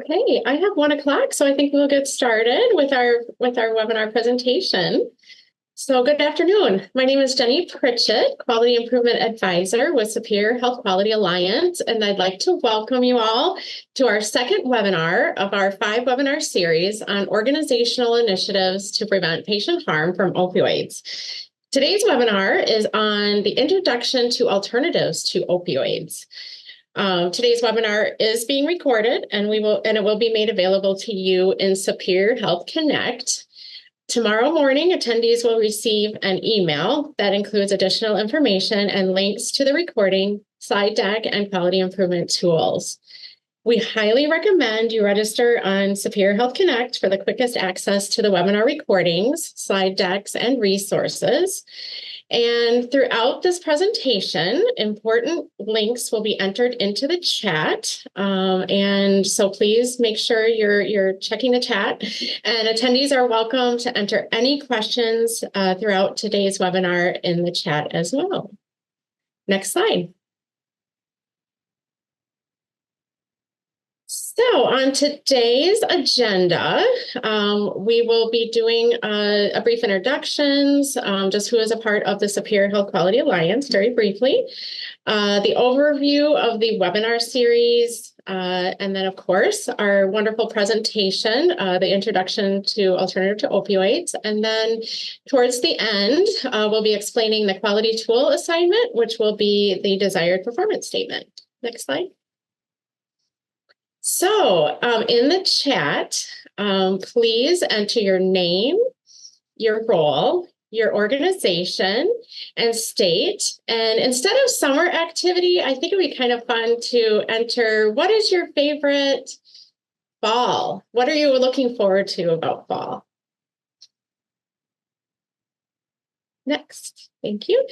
Okay, I have 1 o'clock, so I think we'll get started with our webinar presentation. So good afternoon. My name is Jenny Pritchett, Quality Improvement Advisor with Superior Health Quality Alliance, and I'd like to welcome you all to our second webinar of our 5-webinar series on organizational initiatives to prevent patient harm from opioids. Today's webinar is on the introduction to alternatives to opioids. Today's webinar is being recorded and it will be made available to you in Superior Health Connect. Tomorrow morning, attendees will receive an email that includes additional information and links to the recording, slide deck, and quality improvement tools. We highly recommend you register on Superior Health Connect for the quickest access to the webinar recordings, slide decks, and resources. And throughout this presentation, important links will be entered into the chat. And so please make sure you're checking the chat. And attendees are welcome to enter any questions throughout today's webinar in the chat as well. Next slide. So on today's agenda, we will be doing a brief introductions, just who is a part of the Superior Health Quality Alliance, very briefly, the overview of the webinar series, and then, of course, our wonderful presentation, the introduction to alternative to opioids. And then towards the end, we'll be explaining the quality tool assignment, which will be the desired performance statement. Next slide. So in the chat, please enter your name, your role, your organization, and state. And instead of summer activity, I think it would be kind of fun to enter, what is your favorite fall? What are you looking forward to about fall? Next, thank you.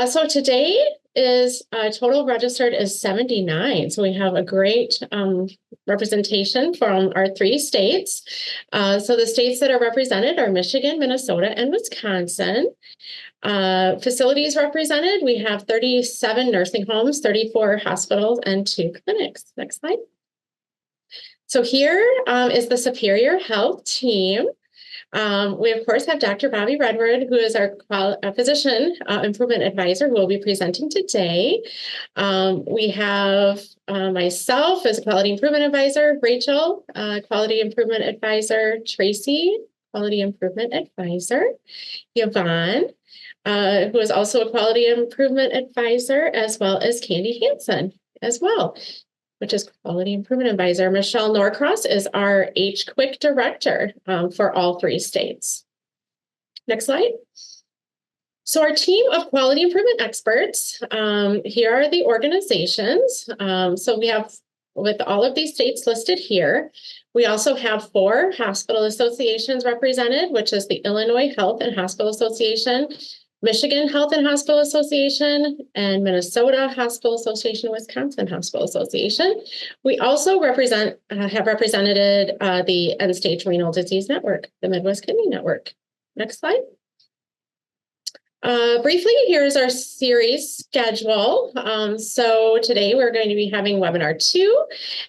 So today is total registered is 79. So we have a great representation from our 3 states. So the states that are represented are Michigan, Minnesota, and Wisconsin. Facilities represented, we have 37 nursing homes, 34 hospitals, and 2 clinics. Next slide. So here is the Superior Health team. We, of course, have Dr. Bobby Redwood, who is our physician improvement advisor, who will be presenting today. We have myself as a quality improvement advisor, Rachel, quality improvement advisor, Tracy, quality improvement advisor, Yvonne, who is also a quality improvement advisor, as well as Candy Hansen as well, which is Quality Improvement Advisor. Michelle Norcross is our HQuick Director for all 3 states. Next slide. So our team of quality improvement experts, here are the organizations. So we have, with all of these states listed here, we also have 4 hospital associations represented, which is the Illinois Health and Hospital Association, Michigan Health and Hospital Association, and Minnesota Hospital Association, Wisconsin Hospital Association. We also have represented the End-Stage Renal Disease Network, the Midwest Kidney Network. Next slide. Briefly, here's our series schedule. So today we're going to be having webinar 2,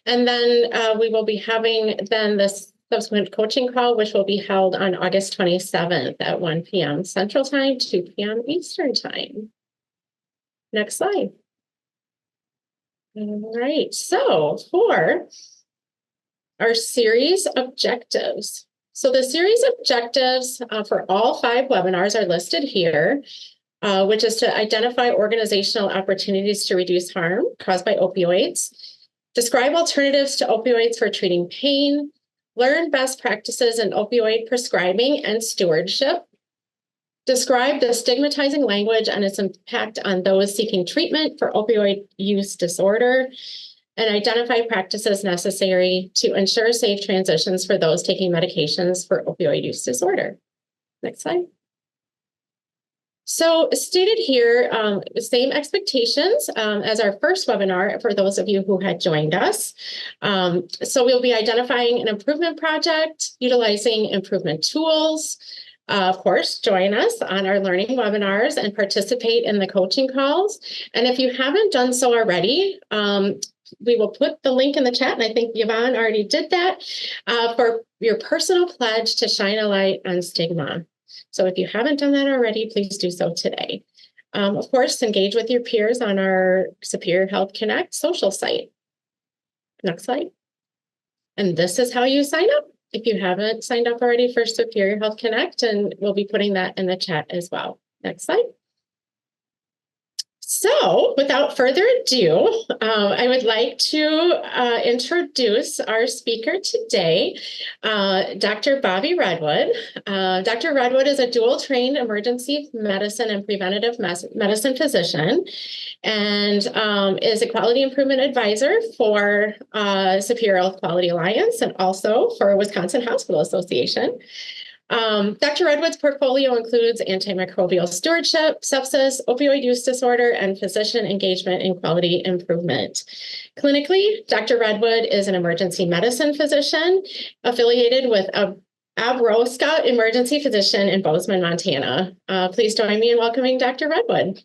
and then we will be having then this subsequent coaching call, which will be held on August 27th at 1 p.m. Central Time, 2 p.m. Eastern Time. Next slide. All right, so for our series objectives. So the series objectives for all 5 webinars are listed here, which is to identify organizational opportunities to reduce harm caused by opioids, describe alternatives to opioids for treating pain, learn best practices in opioid prescribing and stewardship, describe the stigmatizing language and its impact on those seeking treatment for opioid use disorder, and identify practices necessary to ensure safe transitions for those taking medications for opioid use disorder. Next slide. So stated here, same expectations as our first webinar for those of you who had joined us. So we'll be identifying an improvement project, utilizing improvement tools. Of course, join us on our learning webinars and participate in the coaching calls. And if you haven't done so already, we will put the link in the chat, and I think Yvonne already did that, for your personal pledge to shine a light on stigma. So if you haven't done that already, please do so today. Of course, engage with your peers on our Superior Health Connect social site. Next slide. And this is how you sign up if you haven't signed up already for Superior Health Connect, and we'll be putting that in the chat as well. Next slide. So without further ado, I would like to introduce our speaker today, Dr. Bobby Redwood. Dr. Redwood is a dual-trained emergency medicine and preventative medicine physician, and is a quality improvement advisor for Superior Health Quality Alliance and also for Wisconsin Hospital Association. Dr. Redwood's portfolio includes antimicrobial stewardship, sepsis, opioid use disorder, and physician engagement in quality improvement. Clinically, Dr. Redwood is an emergency medicine physician affiliated with Abroska Emergency Physician in Bozeman, Montana. Please join me in welcoming Dr. Redwood.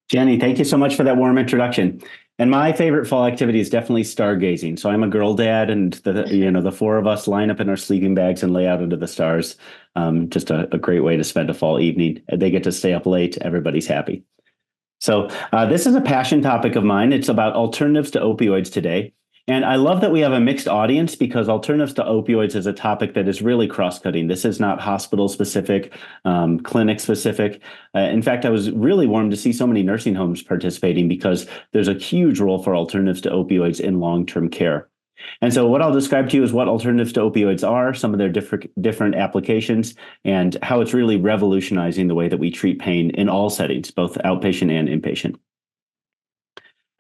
Jenny, thank you so much for that warm introduction. And my favorite fall activity is definitely stargazing. So I'm a girl dad, and the four of us line up in our sleeping bags and lay out into the stars. Just a great way to spend a fall evening. They get to stay up late. Everybody's happy. So this is a passion topic of mine. It's about alternatives to opioids today. And I love that we have a mixed audience, because alternatives to opioids is a topic that is really cross-cutting. This is not hospital-specific, clinic-specific. In fact, I was really warmed to see so many nursing homes participating, because there's a huge role for alternatives to opioids in long-term care. And so what I'll describe to you is what alternatives to opioids are, some of their different applications, and how it's really revolutionizing the way that we treat pain in all settings, both outpatient and inpatient.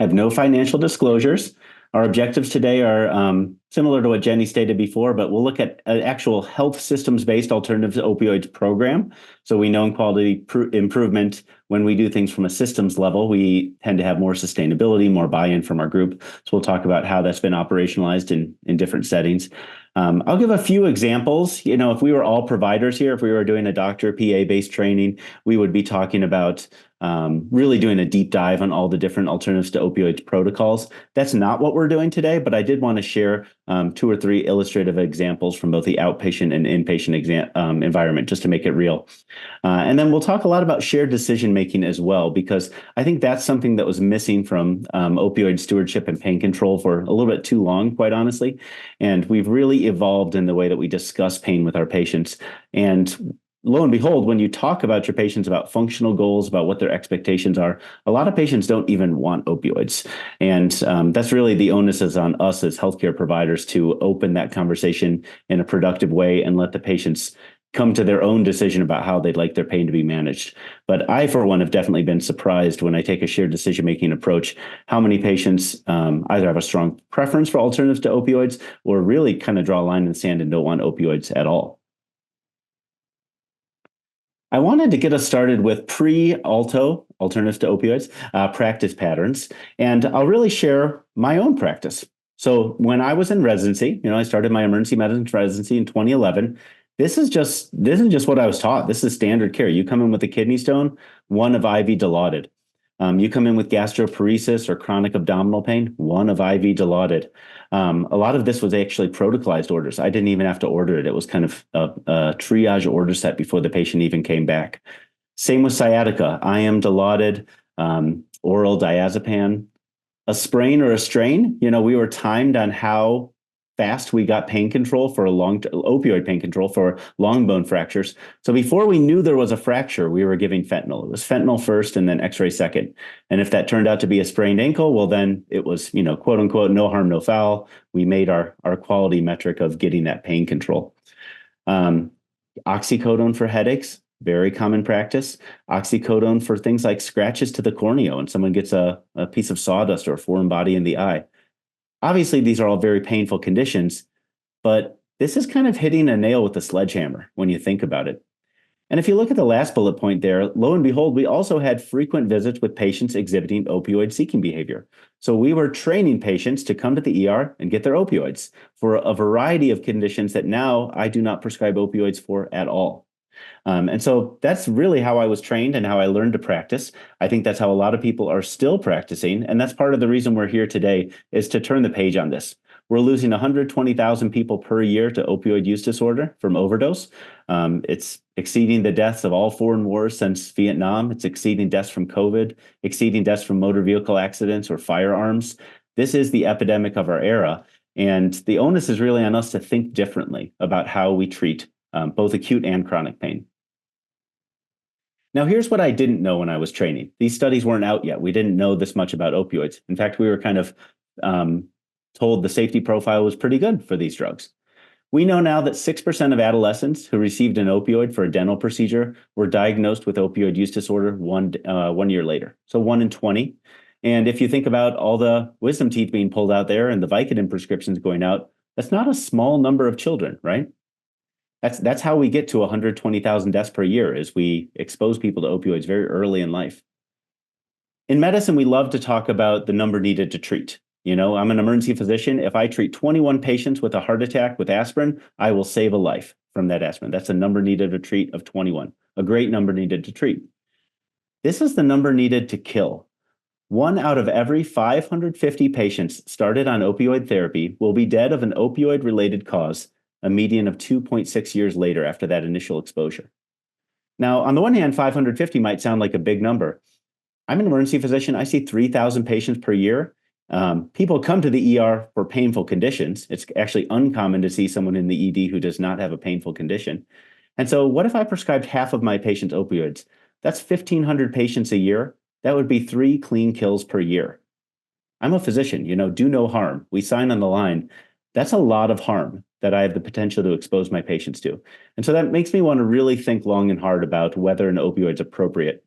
I have no financial disclosures. Our objectives today are similar to what Jenny stated before, but we'll look at an actual health systems-based alternative to opioids program. So we know in quality improvement, when we do things from a systems level, we tend to have more sustainability, more buy-in from our group. So we'll talk about how that's been operationalized in different settings. I'll give a few examples. If we were all providers here, if we were doing a doctor PA-based training, we would be talking about really doing a deep dive on all the different alternatives to opioids protocols. That's not what we're doing today, but I did want to share 2 or 3 illustrative examples from both the outpatient and inpatient environment, just to make it real. And then we'll talk a lot about shared decision-making as well, because I think that's something that was missing from opioid stewardship and pain control for a little bit too long, quite honestly. And we've really evolved in the way that we discuss pain with our patients. And lo and behold, when you talk about your patients about functional goals, about what their expectations are, a lot of patients don't even want opioids. And that's really the onus is on us as healthcare providers to open that conversation in a productive way and let the patients come to their own decision about how they'd like their pain to be managed. But I, for one, have definitely been surprised when I take a shared decision-making approach, how many patients either have a strong preference for alternatives to opioids or really kind of draw a line in the sand and don't want opioids at all. I wanted to get us started with pre-ALTO, alternatives to opioids, practice patterns, and I'll really share my own practice. So when I was in residency, I started my emergency medicine residency in 2011. This is just what I was taught. This is standard care. You come in with a kidney stone, 1 of IV Dilaudid. You come in with gastroparesis or chronic abdominal pain, 1 of IV Dilaudid. A lot of this was actually protocolized orders. I didn't even have to order it. It was kind of a triage order set before the patient even came back. Same with sciatica, IM Dilaudid, oral diazepam. A sprain or a strain, we were timed on how fast we got pain control for opioid pain control for long bone fractures. So before we knew there was a fracture, we were giving fentanyl. It was fentanyl first and then X-ray second. And if that turned out to be a sprained ankle, well, then it was, quote unquote, no harm, no foul. We made our quality metric of getting that pain control. Oxycodone for headaches, very common practice. Oxycodone for things like scratches to the cornea when someone gets a piece of sawdust or a foreign body in the eye. Obviously, these are all very painful conditions, but this is kind of hitting a nail with a sledgehammer when you think about it. And if you look at the last bullet point there, lo and behold, we also had frequent visits with patients exhibiting opioid-seeking behavior. So we were training patients to come to the ER and get their opioids for a variety of conditions that now I do not prescribe opioids for at all. And so that's really how I was trained and how I learned to practice. I think that's how a lot of people are still practicing. And that's part of the reason we're here today is to turn the page on this. We're losing 120,000 people per year to opioid use disorder from overdose. It's exceeding the deaths of all foreign wars since Vietnam. It's exceeding deaths from COVID, exceeding deaths from motor vehicle accidents or firearms. This is the epidemic of our era. And the onus is really on us to think differently about how we treat both acute and chronic pain. Now, here's what I didn't know when I was training. These studies weren't out yet. We didn't know this much about opioids. In fact, we were kind of told the safety profile was pretty good for these drugs. We know now that 6% of adolescents who received an opioid for a dental procedure were diagnosed with opioid use disorder 1 year later. So 1 in 20. And if you think about all the wisdom teeth being pulled out there and the Vicodin prescriptions going out, that's not a small number of children, right? That's how we get to 120,000 deaths per year, is we expose people to opioids very early in life. In medicine, we love to talk about the number needed to treat. You know, I'm an emergency physician. If I treat 21 patients with a heart attack with aspirin, I will save a life from that aspirin. That's a number needed to treat of 21, a great number needed to treat. This is the number needed to kill. 1 out of every 550 patients started on opioid therapy will be dead of an opioid-related cause a median of 2.6 years later after that initial exposure. Now, on the one hand, 550 might sound like a big number. I'm an emergency physician. I see 3,000 patients per year. People come to the ER for painful conditions. It's actually uncommon to see someone in the ED who does not have a painful condition. And so what if I prescribed half of my patients opioids? That's 1,500 patients a year. That would be 3 clean kills per year. I'm a physician, do no harm. We sign on the line. That's a lot of harm that I have the potential to expose my patients to. And so that makes me want to really think long and hard about whether an opioid is appropriate.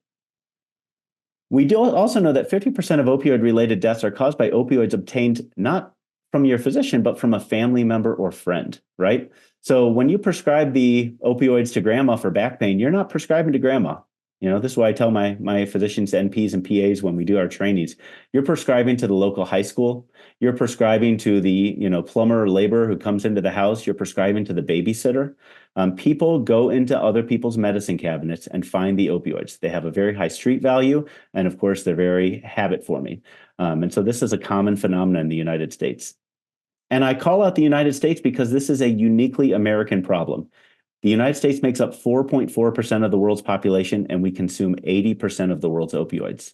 We do also know that 50% of opioid-related deaths are caused by opioids obtained not from your physician, but from a family member or friend, right? So when you prescribe the opioids to grandma for back pain, you're not prescribing to grandma. This is why I tell my physicians, NPs and PAs when we do our trainings, you're prescribing to the local high school. You're prescribing to the, plumber or laborer who comes into the house. You're prescribing to the babysitter. People go into other people's medicine cabinets and find the opioids. They have a very high street value. And of course, they're very habit forming. And so this is a common phenomenon in the United States. And I call out the United States because this is a uniquely American problem. The United States makes up 4.4% of the world's population, and we consume 80% of the world's opioids.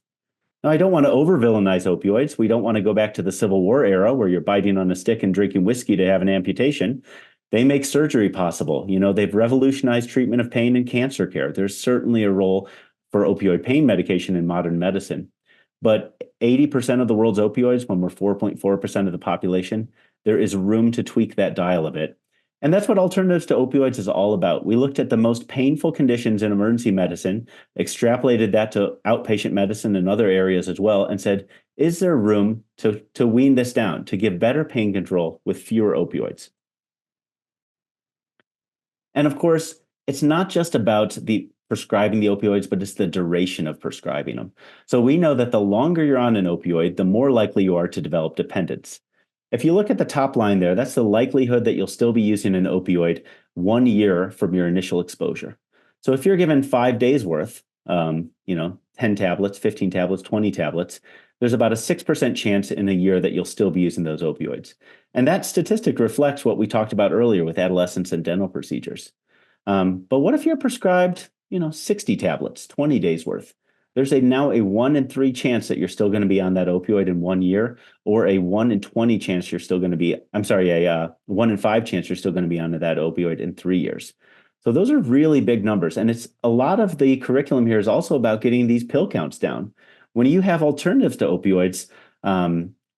Now, I don't want to over-villainize opioids. We don't want to go back to the Civil War era where you're biting on a stick and drinking whiskey to have an amputation. They make surgery possible. They've revolutionized treatment of pain and cancer care. There's certainly a role for opioid pain medication in modern medicine. But 80% of the world's opioids, when we're 4.4% of the population, there is room to tweak that dial a bit. And that's what Alternatives to Opioids is all about. We looked at the most painful conditions in emergency medicine, extrapolated that to outpatient medicine and other areas as well, and said, is there room to wean this down, to give better pain control with fewer opioids? And of course, it's not just about the prescribing the opioids, but it's the duration of prescribing them. So we know that the longer you're on an opioid, the more likely you are to develop dependence. If you look at the top line there, that's the likelihood that you'll still be using an opioid 1 year from your initial exposure. So if you're given 5 days worth, 10 tablets, 15 tablets, 20 tablets, there's about a 6% chance in a year that you'll still be using those opioids. And that statistic reflects what we talked about earlier with adolescents and dental procedures. But what if you're prescribed, 60 tablets, 20 days worth? There's now a 1 in 3 chance that you're still going to be on that opioid in 1 year, or a 1 in 20 chance you're still going to be, a 1 in 5 chance you're still going to be on that opioid in 3 years. So those are really big numbers. And it's a lot of the curriculum here is also about getting these pill counts down. When you have alternatives to opioids,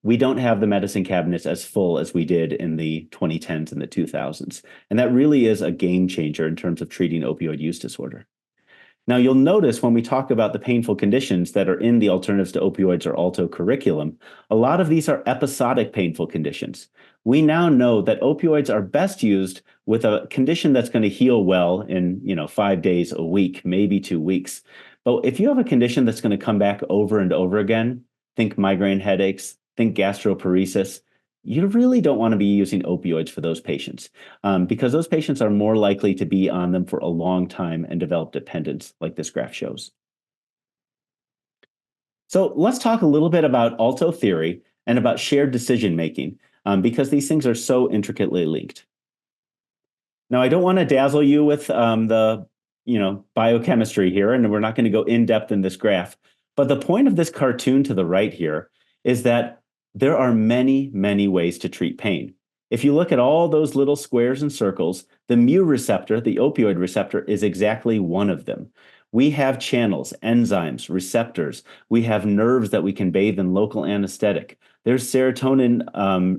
we don't have the medicine cabinets as full as we did in the 2010s and the 2000s. And that really is a game changer in terms of treating opioid use disorder. Now, you'll notice when we talk about the painful conditions that are in the Alternatives to Opioids or ALTO curriculum, a lot of these are episodic painful conditions. We now know that opioids are best used with a condition that's going to heal well in 5 days, a week, maybe 2 weeks. But if you have a condition that's going to come back over and over again, think migraine headaches, think gastroparesis, you really don't want to be using opioids for those patients because those patients are more likely to be on them for a long time and develop dependence, like this graph shows. So let's talk a little bit about ALTO theory and about shared decision making because these things are so intricately linked. Now, I don't want to dazzle you with the biochemistry here, and we're not going to go in depth in this graph. But the point of this cartoon to the right here is that there are many, many ways to treat pain. If you look at all those little squares and circles, the mu receptor, the opioid receptor, is exactly one of them. We have channels, enzymes, receptors. We have nerves that we can bathe in local anesthetic. There's serotonin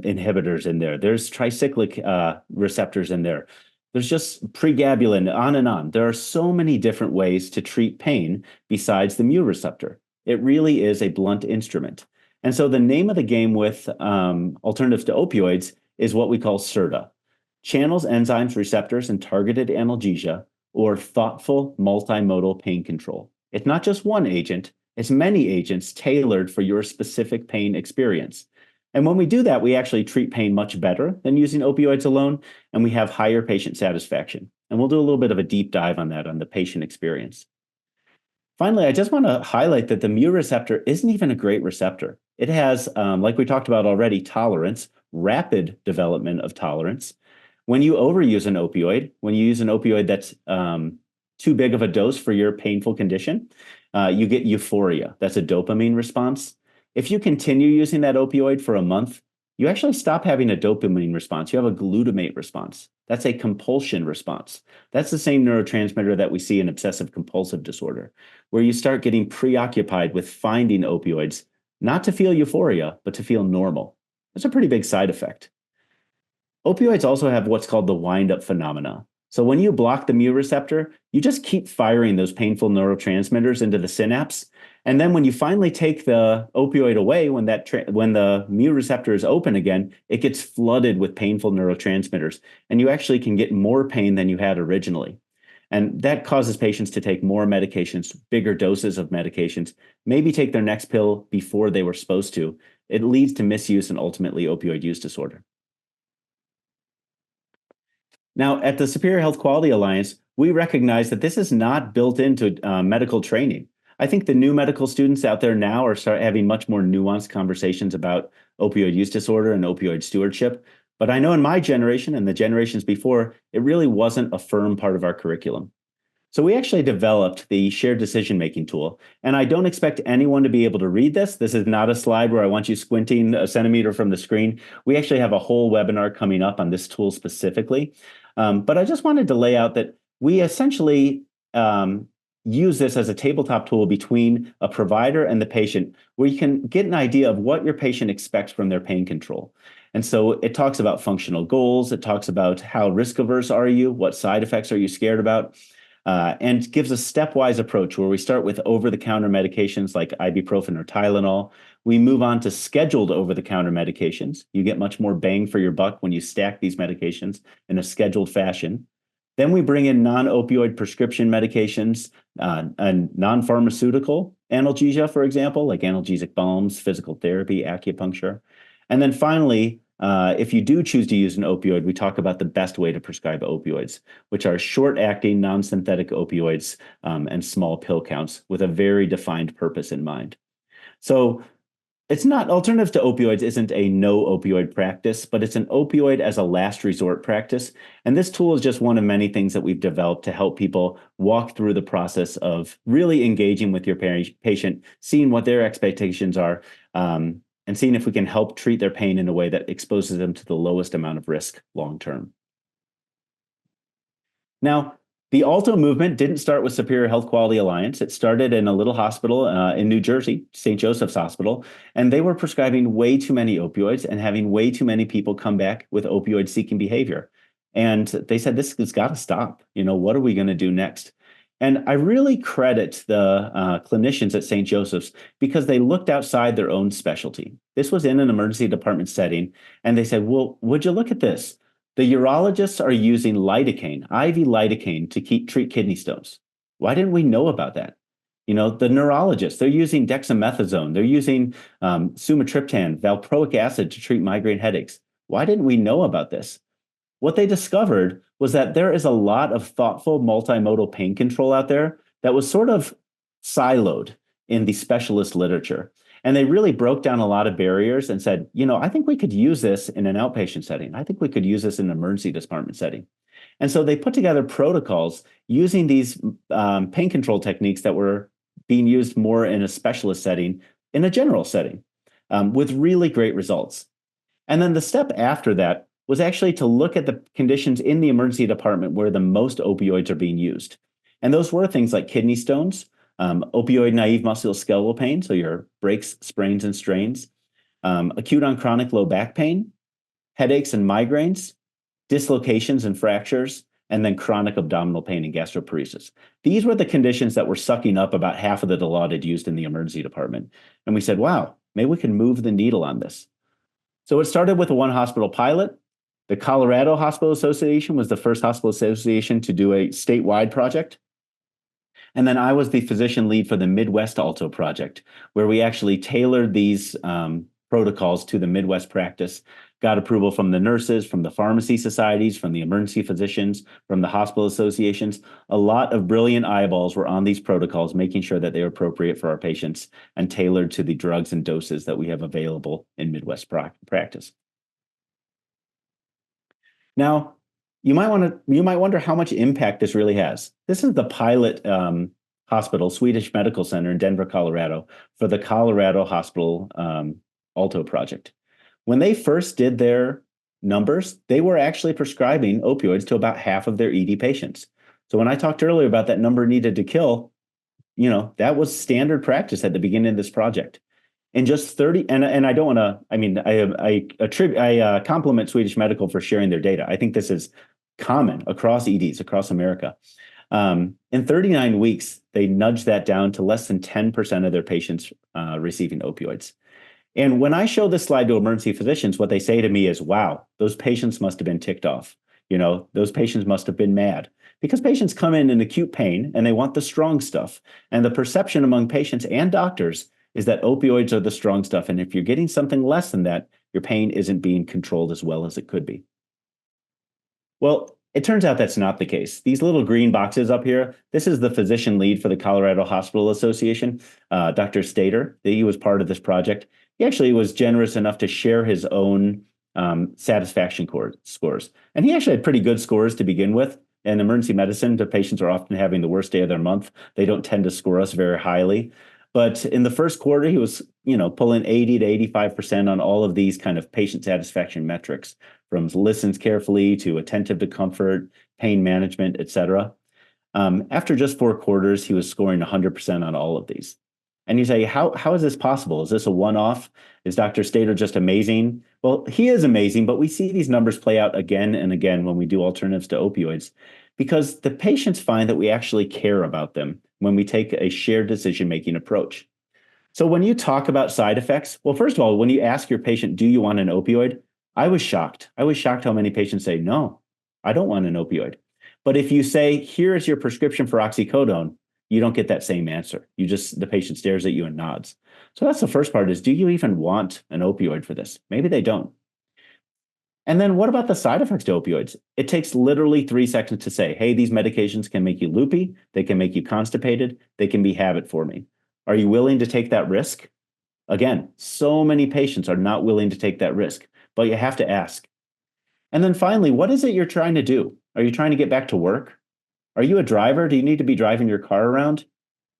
inhibitors in there. There's tricyclic receptors in there. There's just pregabalin, on and on. There are so many different ways to treat pain besides the mu receptor. It really is a blunt instrument. And so the name of the game with alternatives to opioids is what we call CERTA, channels, enzymes, receptors, and targeted analgesia, or thoughtful multimodal pain control. It's not just one agent, it's many agents tailored for your specific pain experience. And when we do that, we actually treat pain much better than using opioids alone, and we have higher patient satisfaction. And we'll do a little bit of a deep dive on that on the patient experience. Finally, I just want to highlight that the mu receptor isn't even a great receptor. It has, like we talked about already, tolerance, rapid development of tolerance. When you overuse an opioid, when you use an opioid that's too big of a dose for your painful condition, you get euphoria. That's a dopamine response. If you continue using that opioid for a month, you actually stop having a dopamine response. You have a glutamate response. That's a compulsion response. That's the same neurotransmitter that we see in obsessive compulsive disorder, where you start getting preoccupied with finding opioids, not to feel euphoria, but to feel normal. That's a pretty big side effect. Opioids also have what's called the wind-up phenomena. So when you block the mu receptor, you just keep firing those painful neurotransmitters into the synapse. And then when you finally take the opioid away, when the mu receptor is open again, it gets flooded with painful neurotransmitters. And you actually can get more pain than you had originally. And that causes patients to take more medications, bigger doses of medications, maybe take their next pill before they were supposed to. It leads to misuse and ultimately opioid use disorder. Now, at the Superior Health Quality Alliance, we recognize that this is not built into medical training. I think the new medical students out there now are having much more nuanced conversations about opioid use disorder and opioid stewardship. But I know in my generation and the generations before, it really wasn't a firm part of our curriculum. So we actually developed the shared decision-making tool. And I don't expect anyone to be able to read this. This is not a slide where I want you squinting a centimeter from the screen. We actually have a whole webinar coming up on this tool specifically. But I just wanted to lay out that we essentially use this as a tabletop tool between a provider and the patient, where you can get an idea of what your patient expects from their pain control. And so it talks about functional goals. It talks about how risk averse are you? What side effects are you scared about? And gives a stepwise approach where we start with over-the-counter medications like ibuprofen or Tylenol. We move on to scheduled over-the-counter medications. You get much more bang for your buck when you stack these medications in a scheduled fashion. Then we bring in non-opioid prescription medications and non-pharmaceutical analgesia, for example, like analgesic balms, physical therapy, acupuncture. And then finally, if you do choose to use an opioid, we talk about the best way to prescribe opioids, which are short-acting, non-synthetic opioids and small pill counts with a very defined purpose in mind. So it's not, alternative to opioids isn't a no opioid practice, but it's an opioid as a last resort practice. And this tool is just one of many things that we've developed to help people walk through the process of really engaging with your patient, seeing what their expectations are, and seeing if we can help treat their pain in a way that exposes them to the lowest amount of risk long-term. Now, the ALTO movement didn't start with Superior Health Quality Alliance. It started in a little hospital in New Jersey, St. Joseph's Hospital, and they were prescribing way too many opioids and having way too many people come back with opioid-seeking behavior. And they said, this has got to stop. What are we going to do next? And I really credit the clinicians at St. Joseph's because they looked outside their own specialty. This was in an emergency department setting, and they said, well, would you look at this? The urologists are using lidocaine, IV lidocaine, to treat kidney stones. Why didn't we know about that? The neurologists, they're using dexamethasone, they're using sumatriptan, valproic acid to treat migraine headaches. Why didn't we know about this? What they discovered was that there is a lot of thoughtful multimodal pain control out there that was sort of siloed in the specialist literature. And they really broke down a lot of barriers and said, I think we could use this in an outpatient setting. I think we could use this in an emergency department setting. And so they put together protocols using these pain control techniques that were being used more in a specialist setting, in a general setting, with really great results. And then the step after that was actually to look at the conditions in the emergency department where the most opioids are being used. And those were things like kidney stones, opioid naive musculoskeletal pain, so your breaks, sprains, and strains, acute on chronic low back pain, headaches and migraines, dislocations and fractures, and then chronic abdominal pain and gastroparesis. These were the conditions that were sucking up about half of the Dilaudid used in the emergency department. And we said, wow, maybe we can move the needle on this. So it started with a one hospital pilot. The Colorado Hospital Association was the first hospital association to do a statewide project. And then I was the physician lead for the Midwest ALTO project, where we actually tailored these protocols to the Midwest practice, got approval from the nurses, from the pharmacy societies, from the emergency physicians, from the hospital associations. A lot of brilliant eyeballs were on these protocols, making sure that they were appropriate for our patients and tailored to the drugs and doses that we have available in Midwest practice. Now, you might wonder how much impact this really has. This is the pilot hospital, Swedish Medical Center in Denver, Colorado, for the Colorado Hospital ALTO project. When they first did their numbers, they were actually prescribing opioids to about half of their ED patients. So when I talked earlier about that number needed to kill, that was standard practice at the beginning of this project. In just 30, and I don't want to, I compliment Swedish Medical for sharing their data. I think this is common across EDs, across America. In 39 weeks, they nudged that down to less than 10% of their patients receiving opioids. And when I show this slide to emergency physicians, what they say to me is, wow, those patients must have been ticked off. Those patients must have been mad, because patients come in acute pain and they want the strong stuff. And the perception among patients and doctors is that opioids are the strong stuff. And if you're getting something less than that, your pain isn't being controlled as well as it could be. Well, it turns out that's not the case. These little green boxes up here, this is the physician lead for the Colorado Hospital Association, Dr. Stater. He was part of this project. He actually was generous enough to share his own satisfaction scores. And he actually had pretty good scores to begin with. In emergency medicine, the patients are often having the worst day of their month. They don't tend to score us very highly. But in the first quarter, he was, pulling 80 to 85% on all of these kind of patient satisfaction metrics, from listens carefully to attentive to comfort, pain management, et cetera. After just 4 quarters, he was scoring 100% on all of these. And you say, how is this possible? Is this a one-off? Is Dr. Stater just amazing? Well, he is amazing, but we see these numbers play out again and again when we do alternatives to opioids, because the patients find that we actually care about them when we take a shared decision-making approach. So when you talk about side effects, well, first of all, when you ask your patient, do you want an opioid? I was shocked. I was shocked how many patients say, no, I don't want an opioid. But if you say, here is your prescription for oxycodone, you don't get that same answer. The patient stares at you and nods. So that's the first part, is, do you even want an opioid for this? Maybe they don't. And then what about the side effects to opioids? It takes literally 3 seconds to say, hey, these medications can make you loopy, they can make you constipated, they can be habit forming. Are you willing to take that risk? Again, so many patients are not willing to take that risk, but you have to ask. And then finally, what is it you're trying to do? Are you trying to get back to work? Are you a driver? Do you need to be driving your car around?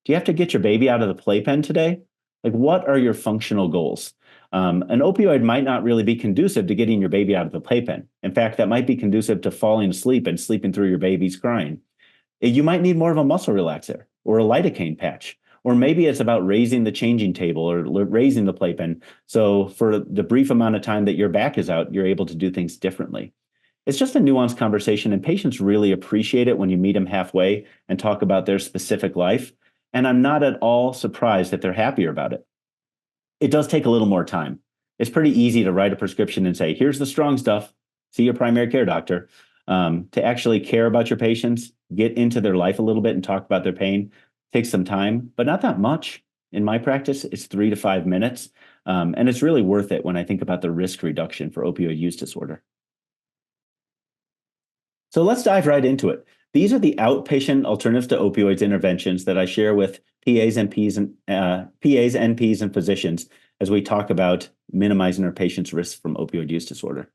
Do you have to get your baby out of the playpen today? Like, what are your functional goals? An opioid might not really be conducive to getting your baby out of the playpen. In fact, that might be conducive to falling asleep and sleeping through your baby's crying. You might need more of a muscle relaxer or a lidocaine patch, or maybe it's about raising the changing table or raising the playpen. So for the brief amount of time that your back is out, you're able to do things differently. It's just a nuanced conversation, and patients really appreciate it when you meet them halfway and talk about their specific life. And I'm not at all surprised that they're happier about it. It does take a little more time. It's pretty easy to write a prescription and say, here's the strong stuff, see your primary care doctor. To actually care about your patients, get into their life a little bit and talk about their pain, Takes some time, but not that much. In my practice, it's 3 to 5 minutes. And it's really worth it when I think about the risk reduction for opioid use disorder. So let's dive right into it. These are the outpatient alternatives to opioids interventions that I share with PAs, NPs, and physicians as we talk about minimizing our patients' risk from opioid use disorder.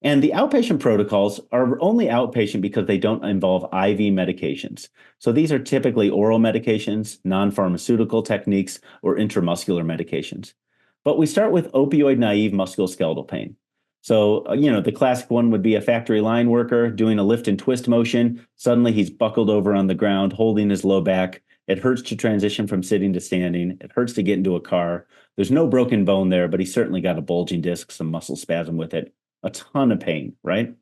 And the outpatient protocols are only outpatient because they don't involve IV medications. So these are typically oral medications, non-pharmaceutical techniques, or intramuscular medications. But we start with opioid-naive musculoskeletal pain. So, the classic one would be a factory line worker doing a lift and twist motion. Suddenly he's buckled over on the ground, holding his low back. It hurts to transition from sitting to standing. It hurts to get into a car. There's no broken bone there, but he's certainly got a bulging disc, some muscle spasm with it. A ton of pain, right?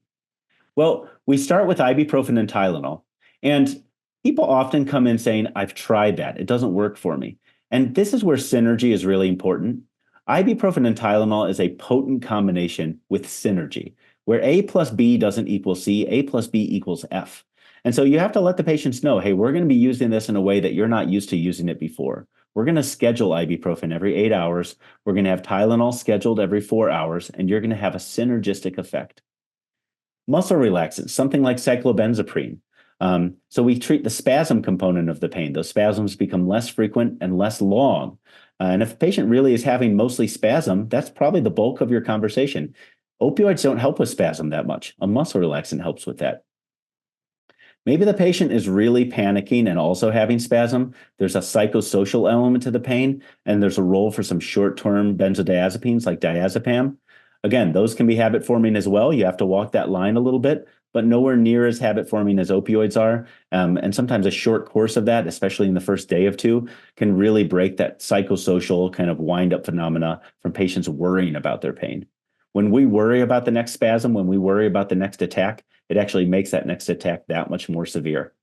Well, we start with ibuprofen and Tylenol. And people often come in saying, I've tried that. It doesn't work for me. And this is where synergy is really important. Ibuprofen and Tylenol is a potent combination with synergy, where A plus B doesn't equal C, A plus B equals F. And so you have to let the patients know, hey, we're going to be using this in a way that you're not used to using it before. We're going to schedule ibuprofen every 8 hours. We're going to have Tylenol scheduled every 4 hours, and you're going to have a synergistic effect. Muscle relaxants, something like cyclobenzaprine. So we treat the spasm component of the pain. Those spasms become less frequent and less long. And if a patient really is having mostly spasm, that's probably the bulk of your conversation. Opioids don't help with spasm that much. A muscle relaxant helps with that. Maybe the patient is really panicking and also having spasm. There's a psychosocial element to the pain, and there's a role for some short-term benzodiazepines like diazepam. Again, those can be habit-forming as well. You have to walk that line a little bit, but nowhere near as habit-forming as opioids are. And sometimes a short course of that, especially in the first day of two, can really break that psychosocial kind of wind-up phenomena from patients worrying about their pain. When we worry about the next spasm, when we worry about the next attack, it actually makes that next attack that much more severe.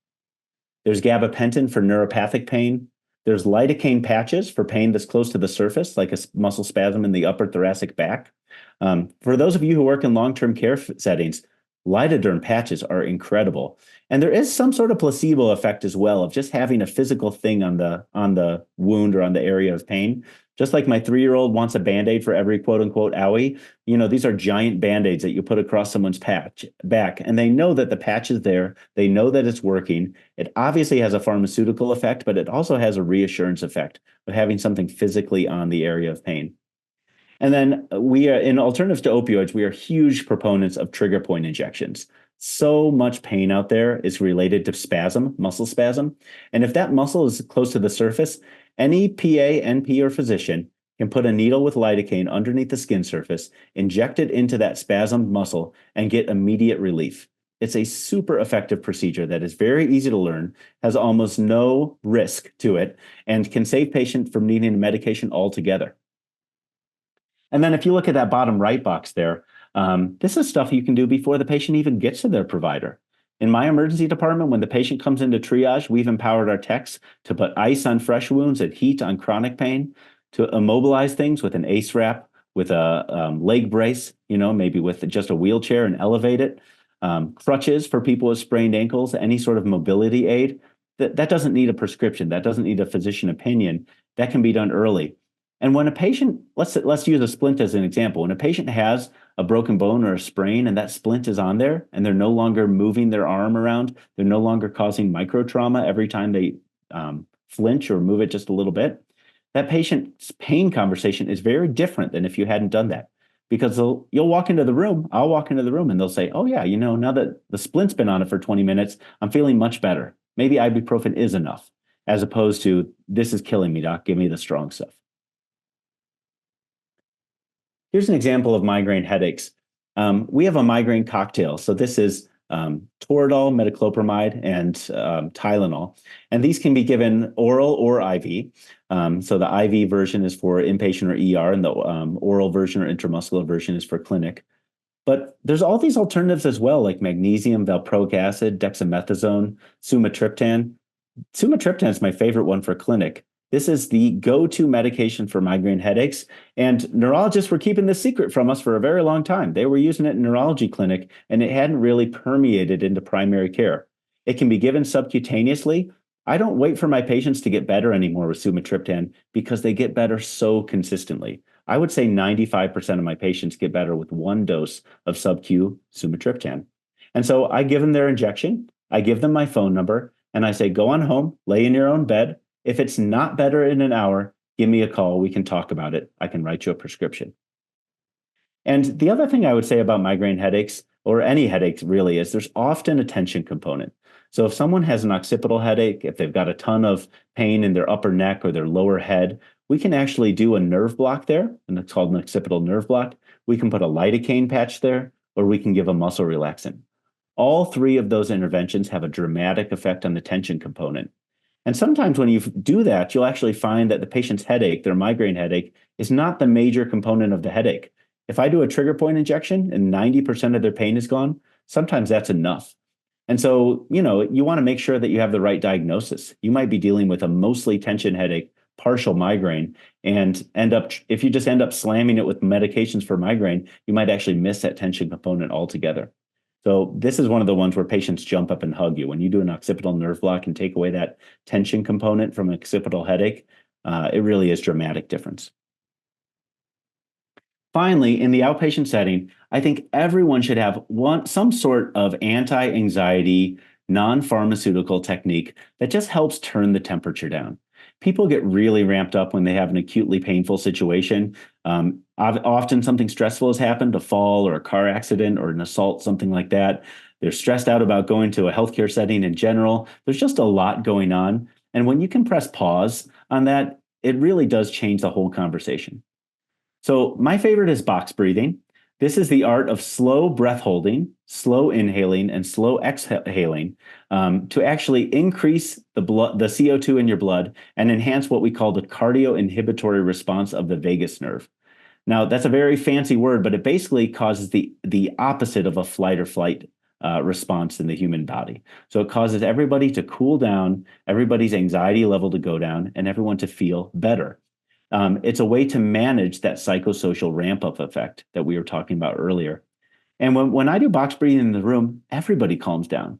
There's gabapentin for neuropathic pain. There's lidocaine patches for pain that's close to the surface, like a muscle spasm in the upper thoracic back. For those of you who work in long-term care settings, lidoderm patches are incredible. And there is some sort of placebo effect as well of just having a physical thing on the wound or on the area of pain. Just like my 3-year-old wants a Band-Aid for every quote unquote owie, these are giant Band-Aids that you put across someone's back, and they know that the patch is there. They know that it's working. It obviously has a pharmaceutical effect, but it also has a reassurance effect of having something physically on the area of pain. And then we are, in alternatives to opioids, we are huge proponents of trigger point injections. So much pain out there is related to spasm, muscle spasm. And if that muscle is close to the surface, any PA, NP, or physician can put a needle with lidocaine underneath the skin surface, inject it into that spasm muscle, and get immediate relief. It's a super effective procedure that is very easy to learn, has almost no risk to it, and can save patients from needing medication altogether. And then if you look at that bottom right box there, this is stuff you can do before the patient even gets to their provider. In my emergency department, when the patient comes into triage, we've empowered our techs to put ice on fresh wounds and heat on chronic pain, to immobilize things with an ACE wrap, with a leg brace, maybe with just a wheelchair and elevate it, crutches for people with sprained ankles, any sort of mobility aid. That doesn't need a prescription. That doesn't need a physician opinion. That can be done early. And when a patient, let's use a splint as an example. When a patient has a broken bone or a sprain and that splint is on there and they're no longer moving their arm around, they're no longer causing micro trauma every time they flinch or move it just a little bit, that patient's pain conversation is very different than if you hadn't done that. Because you'll walk into the room, I'll walk into the room and they'll say, oh yeah, now that the splint's been on it for 20 minutes, I'm feeling much better. Maybe ibuprofen is enough, as opposed to, this is killing me, doc, give me the strong stuff. Here's an example of migraine headaches. We have a migraine cocktail. So this is Toradol, metoclopramide, and Tylenol. And these can be given oral or IV. So the IV version is for inpatient or ER, and the oral version or intramuscular version is for clinic. But there's all these alternatives as well, like magnesium, valproic acid, dexamethasone, sumatriptan. Sumatriptan is my favorite one for clinic. This is the go-to medication for migraine headaches, and neurologists were keeping this secret from us for a very long time. They were using it in neurology clinic, and it hadn't really permeated into primary care. It can be given subcutaneously. I don't wait for my patients to get better anymore with sumatriptan because they get better so consistently. I would say 95% of my patients get better with one dose of sub-Q sumatriptan. And so I give them their injection, I give them my phone number, and I say, go on home, lay in your own bed. If it's not better in an hour, give me a call. We can talk about it. I can write you a prescription. And the other thing I would say about migraine headaches, or any headaches really, is there's often a tension component. So if someone has an occipital headache, if they've got a ton of pain in their upper neck or their lower head, we can actually do a nerve block there, and it's called an occipital nerve block. We can put a lidocaine patch there, or we can give a muscle relaxant. All three of those interventions have a dramatic effect on the tension component. And sometimes when you do that, you'll actually find that the patient's headache, their migraine headache, is not the major component of the headache. If I do a trigger point injection and 90% of their pain is gone, sometimes that's enough. And so, you want to make sure that you have the right diagnosis. You might be dealing with a mostly tension headache, partial migraine, and if you just end up slamming it with medications for migraine, you might actually miss that tension component altogether. So this is one of the ones where patients jump up and hug you. When you do an occipital nerve block and take away that tension component from an occipital headache, it really is a dramatic difference. Finally, in the outpatient setting, I think everyone should have some sort of anti-anxiety, non-pharmaceutical technique that just helps turn the temperature down. People get really ramped up when they have an acutely painful situation. Often something stressful has happened, a fall or a car accident or an assault, something like that. They're stressed out about going to a healthcare setting in general. There's just a lot going on. And when you can press pause on that, it really does change the whole conversation. So my favorite is box breathing. This is the art of slow breath holding, slow inhaling, and slow exhaling to actually increase the CO2 in your blood and enhance what we call the cardio-inhibitory response of the vagus nerve. Now, that's a very fancy word, but it basically causes the opposite of a flight or flight response in the human body. So it causes everybody to cool down, everybody's anxiety level to go down, and everyone to feel better. It's a way to manage that psychosocial ramp-up effect that we were talking about earlier. And when I do box breathing in the room, everybody calms down.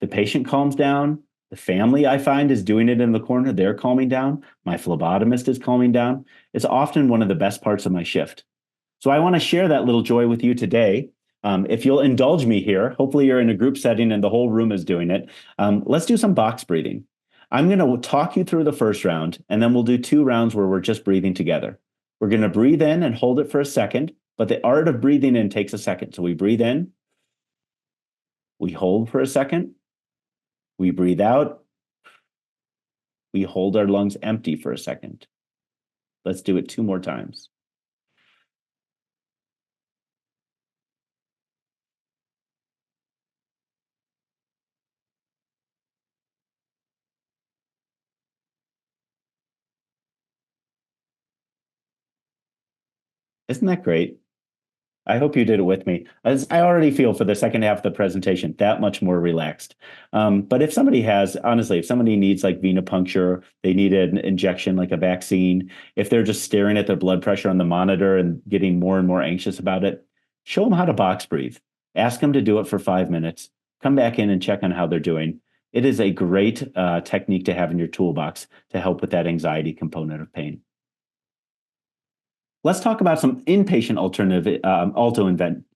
The patient calms down. The family, I find, is doing it in the corner. They're calming down. My phlebotomist is calming down. It's often one of the best parts of my shift. So I want to share that little joy with you today. If you'll indulge me here, hopefully you're in a group setting and the whole room is doing it. Let's do some box breathing. I'm going to talk you through the first round, and then we'll do 2 rounds where we're just breathing together. We're going to breathe in and hold it for a second, but the art of breathing in takes a second. So we breathe in, we hold for a second, we breathe out, we hold our lungs empty for a second. Let's do it 2 more times. Isn't that great? I hope you did it with me. As I already feel for the second half of the presentation, that much more relaxed. But if somebody has, honestly, if somebody needs like venipuncture, they need an injection like a vaccine, if they're just staring at their blood pressure on the monitor and getting more and more anxious about it, show them how to box breathe. Ask them to do it for 5 minutes. Come back in and check on how they're doing. It is a great technique to have in your toolbox to help with that anxiety component of pain. Let's talk about some inpatient alternative ALTO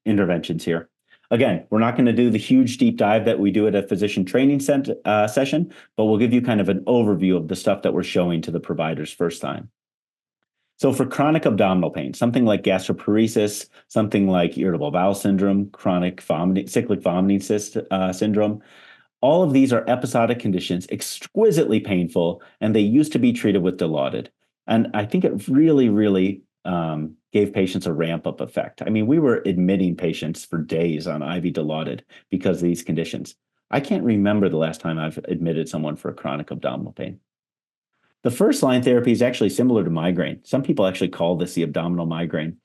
interventions here. Again, we're not going to do the huge deep dive that we do at a physician training session, but we'll give you kind of an overview of the stuff that we're showing to the providers first time. So for chronic abdominal pain, something like gastroparesis, something like irritable bowel syndrome, chronic cyclic vomiting syndrome, all of these are episodic conditions, exquisitely painful, and they used to be treated with Dilaudid. And I think it really, really gave patients a ramp-up effect. I mean, we were admitting patients for days on IV Dilaudid because of these conditions. I can't remember the last time I've admitted someone for chronic abdominal pain. The first-line therapy is actually similar to migraine. Some people actually call this the abdominal migraine.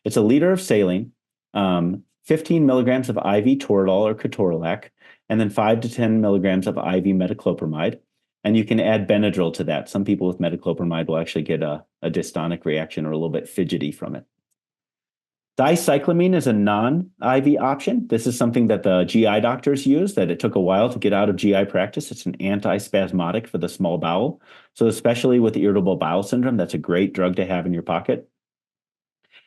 It's a liter of saline, 15 milligrams of IV Toradol or ketorolac, and then 5 to 10 milligrams of IV metoclopramide. And you can add Benadryl to that. Some people with metoclopramide will actually get a dystonic reaction or a little bit fidgety from it. Dicyclamine is a non-IV option. This is something that the GI doctors use, that it took a while to get out of GI practice. It's an antispasmodic for the small bowel. So especially with irritable bowel syndrome, that's a great drug to have in your pocket.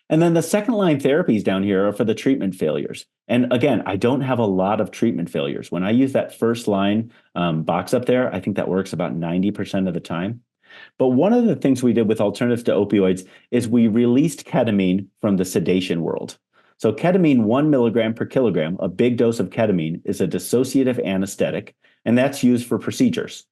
And then the second line therapies down here are for the treatment failures. And again, I don't have a lot of treatment failures. When I use that first line box up there, I think that works about 90% of the time. But one of the things we did with alternatives to opioids is we released ketamine from the sedation world. So ketamine, 1 milligram per kilogram, a big dose of ketamine, is a dissociative anesthetic, and that's used for procedures.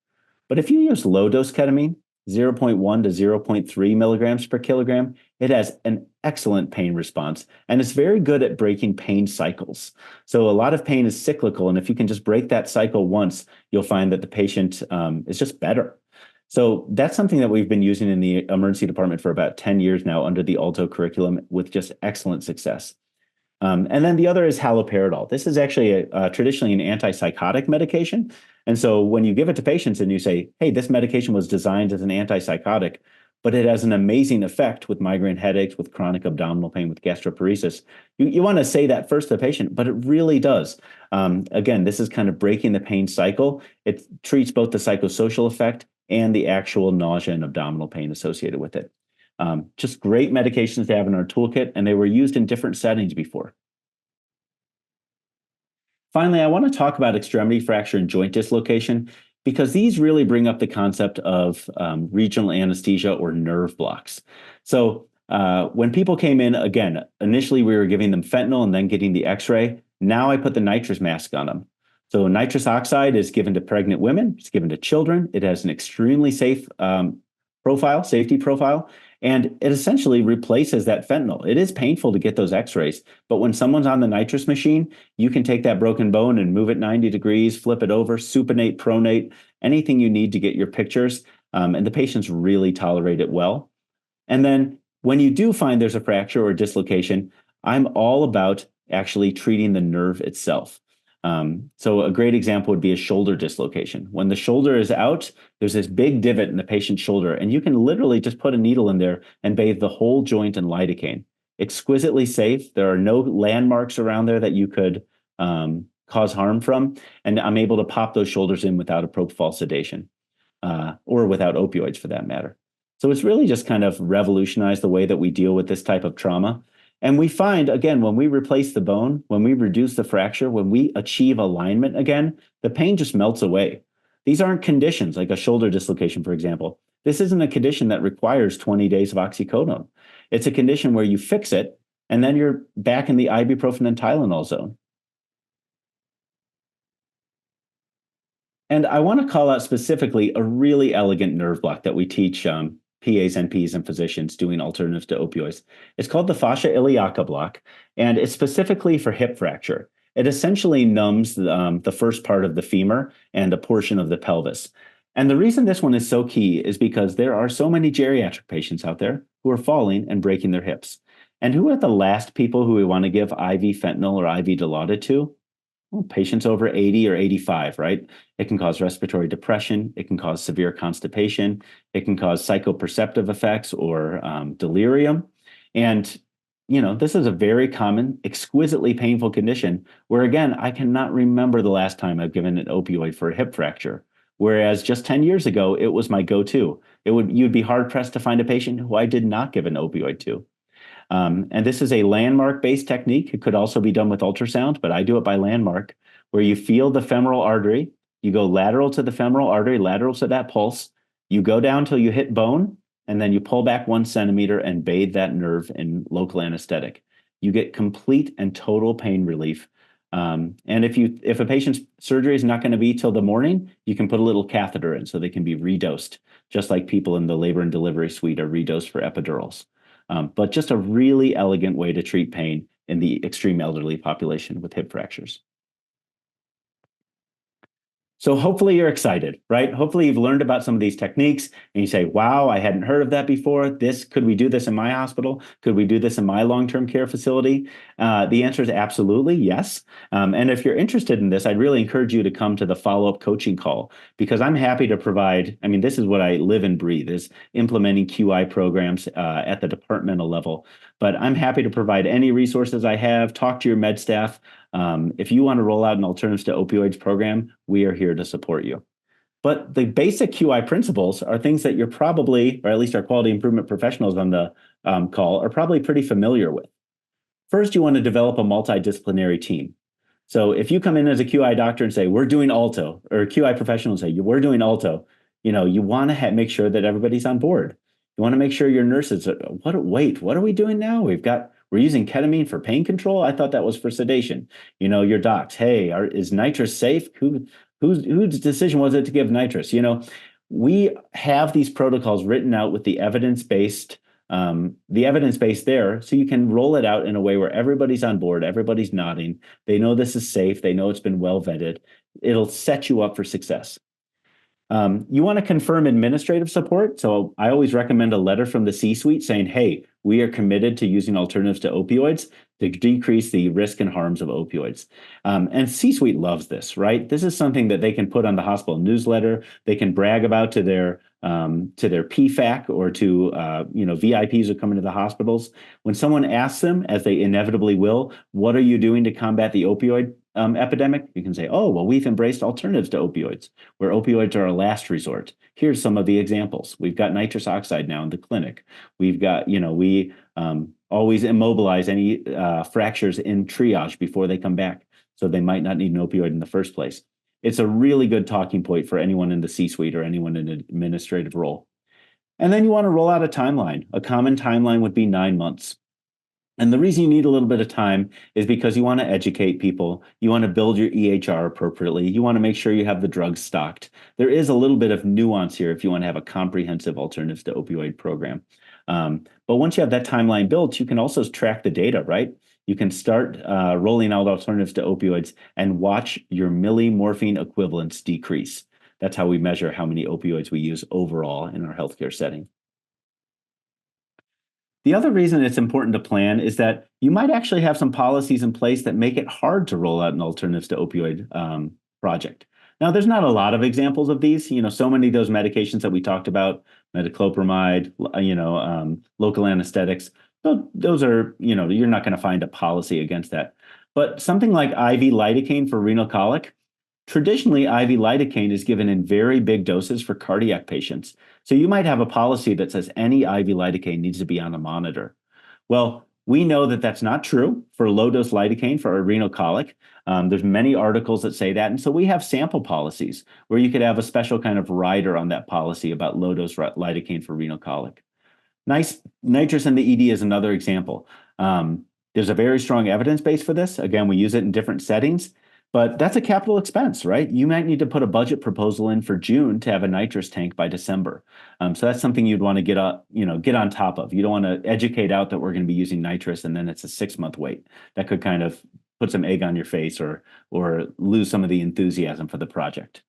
But if you use low dose ketamine, 0.1 to 0.3 milligrams per kilogram, it has an excellent pain response, and it's very good at breaking pain cycles. So a lot of pain is cyclical, and if you can just break that cycle once, you'll find that the patient is just better. So that's something that we've been using in the emergency department for about 10 years now under the ALTO curriculum with just excellent success. And then the other is haloperidol. This is actually traditionally an antipsychotic medication. And so when you give it to patients and you say, hey, this medication was designed as an antipsychotic, but it has an amazing effect with migraine headaches, with chronic abdominal pain, with gastroparesis, you want to say that first to the patient, but it really does. Again, this is kind of breaking the pain cycle. It treats both the psychosocial effect and the actual nausea and abdominal pain associated with it. Just great medications to have in our toolkit, and they were used in different settings before. Finally, I want to talk about extremity fracture and joint dislocation because these really bring up the concept of regional anesthesia or nerve blocks. So when people came in, again, initially we were giving them fentanyl and then getting the x-ray. Now I put the nitrous mask on them. So nitrous oxide is given to pregnant women. It's given to children. It has an extremely safe safety profile, and it essentially replaces that fentanyl. It is painful to get those x-rays, but when someone's on the nitrous machine, you can take that broken bone and move it 90 degrees, flip it over, supinate, pronate, anything you need to get your pictures, and the patients really tolerate it well. And then when you do find there's a fracture or dislocation, I'm all about actually treating the nerve itself. So a great example would be a shoulder dislocation. When the shoulder is out, there's this big divot in the patient's shoulder, and you can literally just put a needle in there and bathe the whole joint in lidocaine. Exquisitely safe. There are no landmarks around there that you could cause harm from, and I'm able to pop those shoulders in without a propofol sedation or without opioids for that matter. So it's really just kind of revolutionized the way that we deal with this type of trauma. And we find, again, when we replace the bone, when we reduce the fracture, when we achieve alignment again, the pain just melts away. These aren't conditions like a shoulder dislocation, for example. This isn't a condition that requires 20 days of oxycodone. It's a condition where you fix it, and then you're back in the ibuprofen and Tylenol zone. And I want to call out specifically a really elegant nerve block that we teach PAs, NPs, and physicians doing alternatives to opioids. It's called the fascia iliaca block, and it's specifically for hip fracture. It essentially numbs the first part of the femur and a portion of the pelvis. And the reason this one is so key is because there are so many geriatric patients out there who are falling and breaking their hips. And who are the last people who we want to give IV fentanyl or IV Dilaudid to? Well, patients over 80 or 85, right? It can cause respiratory depression. It can cause severe constipation. It can cause psychoperceptive effects or delirium. And, this is a very common, exquisitely painful condition where, again, I cannot remember the last time I've given an opioid for a hip fracture. Whereas just 10 years ago, it was my go-to. You'd be hard pressed to find a patient who I did not give an opioid to. And this is a landmark-based technique. It could also be done with ultrasound, but I do it by landmark, where you feel the femoral artery. You go lateral to the femoral artery, lateral to that pulse. You go down till you hit bone, and then you pull back 1 centimeter and bathe that nerve in local anesthetic. You get complete and total pain relief. And if a patient's surgery is not going to be till the morning, you can put a little catheter in so they can be redosed, just like people in the labor and delivery suite are redosed for epidurals. But just a really elegant way to treat pain in the extreme elderly population with hip fractures. So hopefully you're excited, right? Hopefully you've learned about some of these techniques and you say, wow, I hadn't heard of that before. Could we do this in my hospital? Could we do this in my long-term care facility? The answer is absolutely yes. And if you're interested in this, I'd really encourage you to come to the follow-up coaching call because I'm happy to provide, I mean, this is what I live and breathe is implementing QI programs at the departmental level. But I'm happy to provide any resources I have, talk to your med staff. If you want to roll out an alternatives to opioids program, we are here to support you. But the basic QI principles are things that you're probably, or at least our quality improvement professionals on the call, are probably pretty familiar with. First, you want to develop a multidisciplinary team. So if you come in as a QI doctor and say, we're doing ALTO, or a QI professional and say, we're doing ALTO, you want to make sure that everybody's on board. You want to make sure your nurses, what are we doing now? We're using ketamine for pain control. I thought that was for sedation. Your docs, hey, is nitrous safe? Whose decision was it to give nitrous? We have these protocols written out with the evidence-based there, so you can roll it out in a way where everybody's on board, everybody's nodding. They know this is safe. They know it's been well vetted. It'll set you up for success. You want to confirm administrative support. So I always recommend a letter from the C-suite saying, hey, we are committed to using alternatives to opioids to decrease the risk and harms of opioids. And C-suite loves this, right? This is something that they can put on the hospital newsletter. They can brag about to their PFAC or to VIPs who come into the hospitals. When someone asks them, as they inevitably will, what are you doing to combat the opioid epidemic? You can say, oh, well, we've embraced alternatives to opioids, where opioids are a last resort. Here's some of the examples. We've got nitrous oxide now in the clinic. We've got, we always immobilize any fractures in triage before they come back, so they might not need an opioid in the first place. It's a really good talking point for anyone in the C-suite or anyone in an administrative role. And then you want to roll out a timeline. A common timeline would be 9 months. And the reason you need a little bit of time is because you want to educate people. You want to build your EHR appropriately. You want to make sure you have the drugs stocked. There is a little bit of nuance here if you want to have a comprehensive alternatives to opioid program. But once you have that timeline built, you can also track the data, right? You can start rolling out alternatives to opioids and watch your millimorphine equivalents decrease. That's how we measure how many opioids we use overall in our healthcare setting. The other reason it's important to plan is that you might actually have some policies in place that make it hard to roll out an alternatives to opioid project. Now, there's not a lot of examples of these. So many of those medications that we talked about, metoclopramide, local anesthetics, those are, you're not going to find a policy against that. But something like IV lidocaine for renal colic, traditionally, IV lidocaine is given in very big doses for cardiac patients. So you might have a policy that says any IV lidocaine needs to be on a monitor. Well, we know that that's not true for low-dose lidocaine for a renal colic. There's many articles that say that. And so we have sample policies where you could have a special kind of rider on that policy about low-dose lidocaine for renal colic. Nitrous in the ED is another example. There's a very strong evidence base for this. Again, we use it in different settings. But that's a capital expense, right? You might need to put a budget proposal in for June to have a nitrous tank by December. So that's something you'd want to get on top of. You don't want to educate out that we're going to be using nitrous and then it's a 6-month wait. That could kind of put some egg on your face or lose some of the enthusiasm for the project.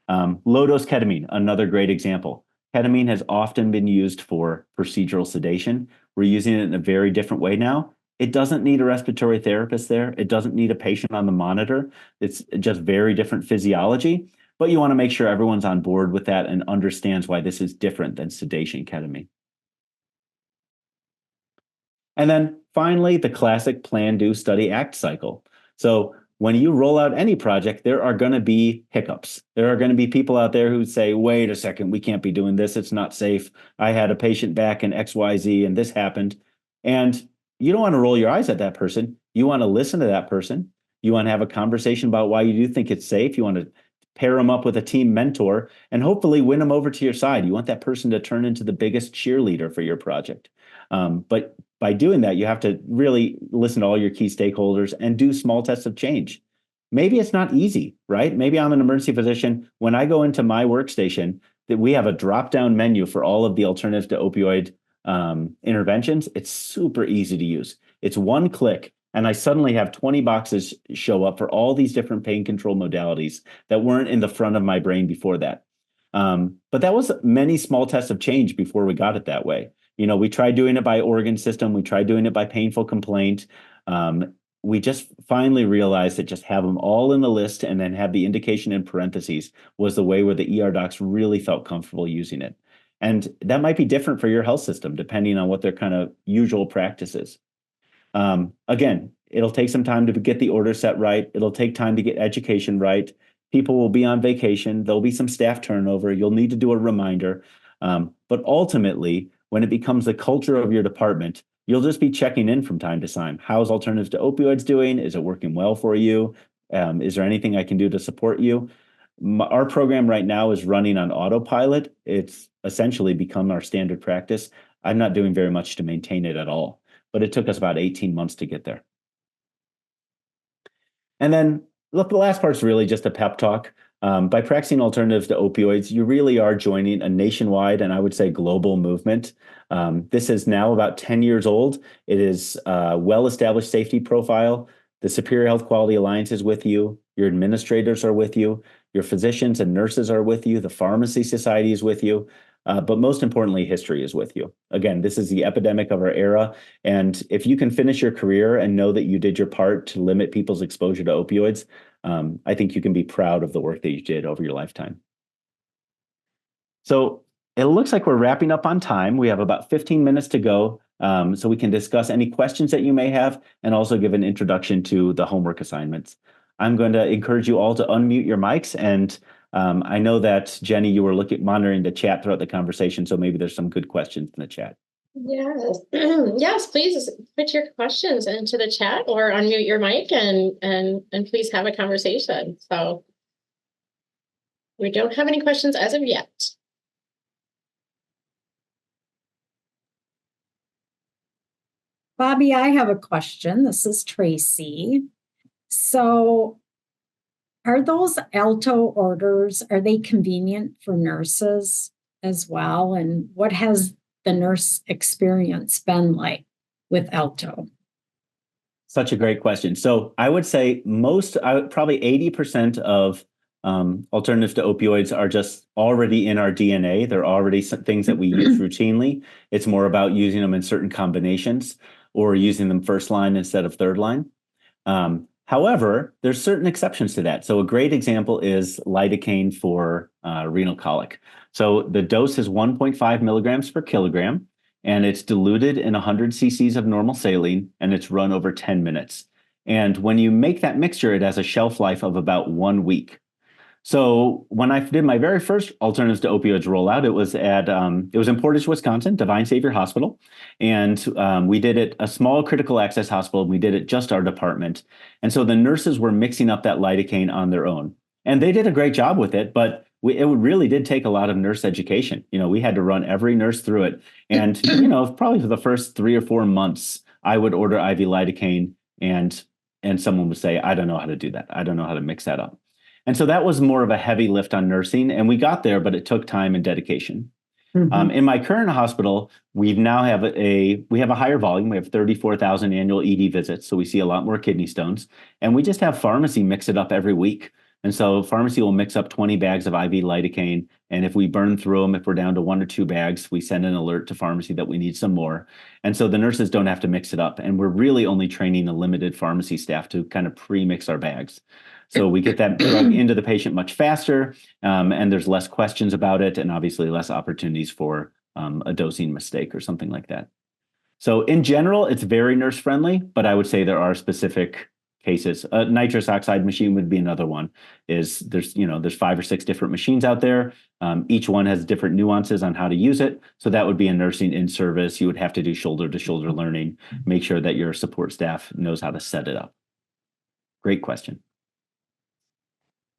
Low-dose ketamine, another great example. Ketamine has often been used for procedural sedation. We're using it in a very different way now. It doesn't need a respiratory therapist there. It doesn't need a patient on the monitor. It's just very different physiology, but you want to make sure everyone's on board with that and understands why this is different than sedation ketamine. And then finally, the classic plan, do, study, act cycle. So when you roll out any project, there are going to be hiccups. There are going to be people out there who say, wait a second, we can't be doing this. It's not safe. I had a patient back in XYZ and this happened. And you don't want to roll your eyes at that person. You want to listen to that person. You want to have a conversation about why you do think it's safe. You want to pair them up with a team mentor and hopefully win them over to your side. You want that person to turn into the biggest cheerleader for your project. But by doing that, you have to really listen to all your key stakeholders and do small tests of change. Maybe it's not easy, right? Maybe I'm an emergency physician. When I go into my workstation, that we have a drop-down menu for all of the alternatives to opioid interventions. It's super easy to use. It's one click. And I suddenly have 20 boxes show up for all these different pain control modalities that weren't in the front of my brain before that. But that was many small tests of change before we got it that way. We tried doing it by organ system. We tried doing it by painful complaint. We just finally realized that just have them all in the list and then have the indication in parentheses was the way where the ER docs really felt comfortable using it. And that might be different for your health system, depending on what their kind of usual practice is. Again, it'll take some time to get the order set right. It'll take time to get education right. People will be on vacation. There'll be some staff turnover. You'll need to do a reminder. But ultimately, when it becomes the culture of your department, you'll just be checking in from time to time. How's Alternatives to Opioids doing? Is it working well for you? Is there anything I can do to support you? Our program right now is running on autopilot. It's essentially become our standard practice. I'm not doing very much to maintain it at all, but it took us about 18 months to get there. And then look, the last part's really just a pep talk. By practicing alternatives to opioids, you really are joining a nationwide and I would say global movement. This is now about 10 years old. It is a well-established safety profile. The Superior Health Quality Alliance is with you. Your administrators are with you. Your physicians and nurses are with you. The Pharmacy Society is with you. But most importantly, history is with you. Again, this is the epidemic of our era. And if you can finish your career and know that you did your part to limit people's exposure to opioids, I think you can be proud of the work that you did over your lifetime. So it looks like we're wrapping up on time. We have about 15 minutes to go. So we can discuss any questions that you may have and also give an introduction to the homework assignments. I'm going to encourage you all to unmute your mics. And I know that, Jenny, you were monitoring the chat throughout the conversation, so maybe there's some good questions in the chat. Yes, yes, please put your questions into the chat or unmute your mic and please have a conversation. So we don't have any questions as of yet. Bobby, I have a question. This is Tracy. So are those ALTO orders, are they convenient for nurses as well? And what has the nurse experience been like with ALTO? Such a great question. So I would say probably 80% of alternatives to opioids are just already in our DNA. They're already things that we use routinely. It's more about using them in certain combinations or using them first line instead of third line. However, there's certain exceptions to that. So a great example is lidocaine for renal colic. So the dose is 1.5 milligrams per kilogram, and it's diluted in 100 cc's of normal saline, and it's run over 10 minutes. And when you make that mixture, it has a shelf life of about 1 week. So when I did my very first alternatives to opioids rollout, it was in Portage, Wisconsin, Divine Savior Hospital. And we did it a small critical access hospital. We did it just our department. And so the nurses were mixing up that lidocaine on their own. And they did a great job with it, but it really did take a lot of nurse education. We had to run every nurse through it. And, probably for the first 3 or 4 months, I would order IV lidocaine and someone would say, I don't know how to do that. I don't know how to mix that up. And so that was more of a heavy lift on nursing, and we got there, but it took time and dedication. Mm-hmm. In my current hospital, we have a higher volume. We have 34,000 annual ED visits, so we see a lot more kidney stones, and we just have pharmacy mix it up every week. And so pharmacy will mix up 20 bags of IV lidocaine, and if we burn through them, if we're down to 1 or 2 bags, we send an alert to pharmacy that we need some more. And so the nurses don't have to mix it up, and we're really only training the limited pharmacy staff to kind of pre-mix our bags. So we get that drug into the patient much faster, and there's less questions about it, and obviously less opportunities for a dosing mistake or something like that. So in general, it's very nurse friendly, but I would say there are specific cases. A nitrous oxide machine would be another one. There's 5 or 6 different machines out there. Each one has different nuances on how to use it. So that would be a nursing in service. You would have to do shoulder to shoulder learning, make sure that your support staff knows how to set it up. Great question.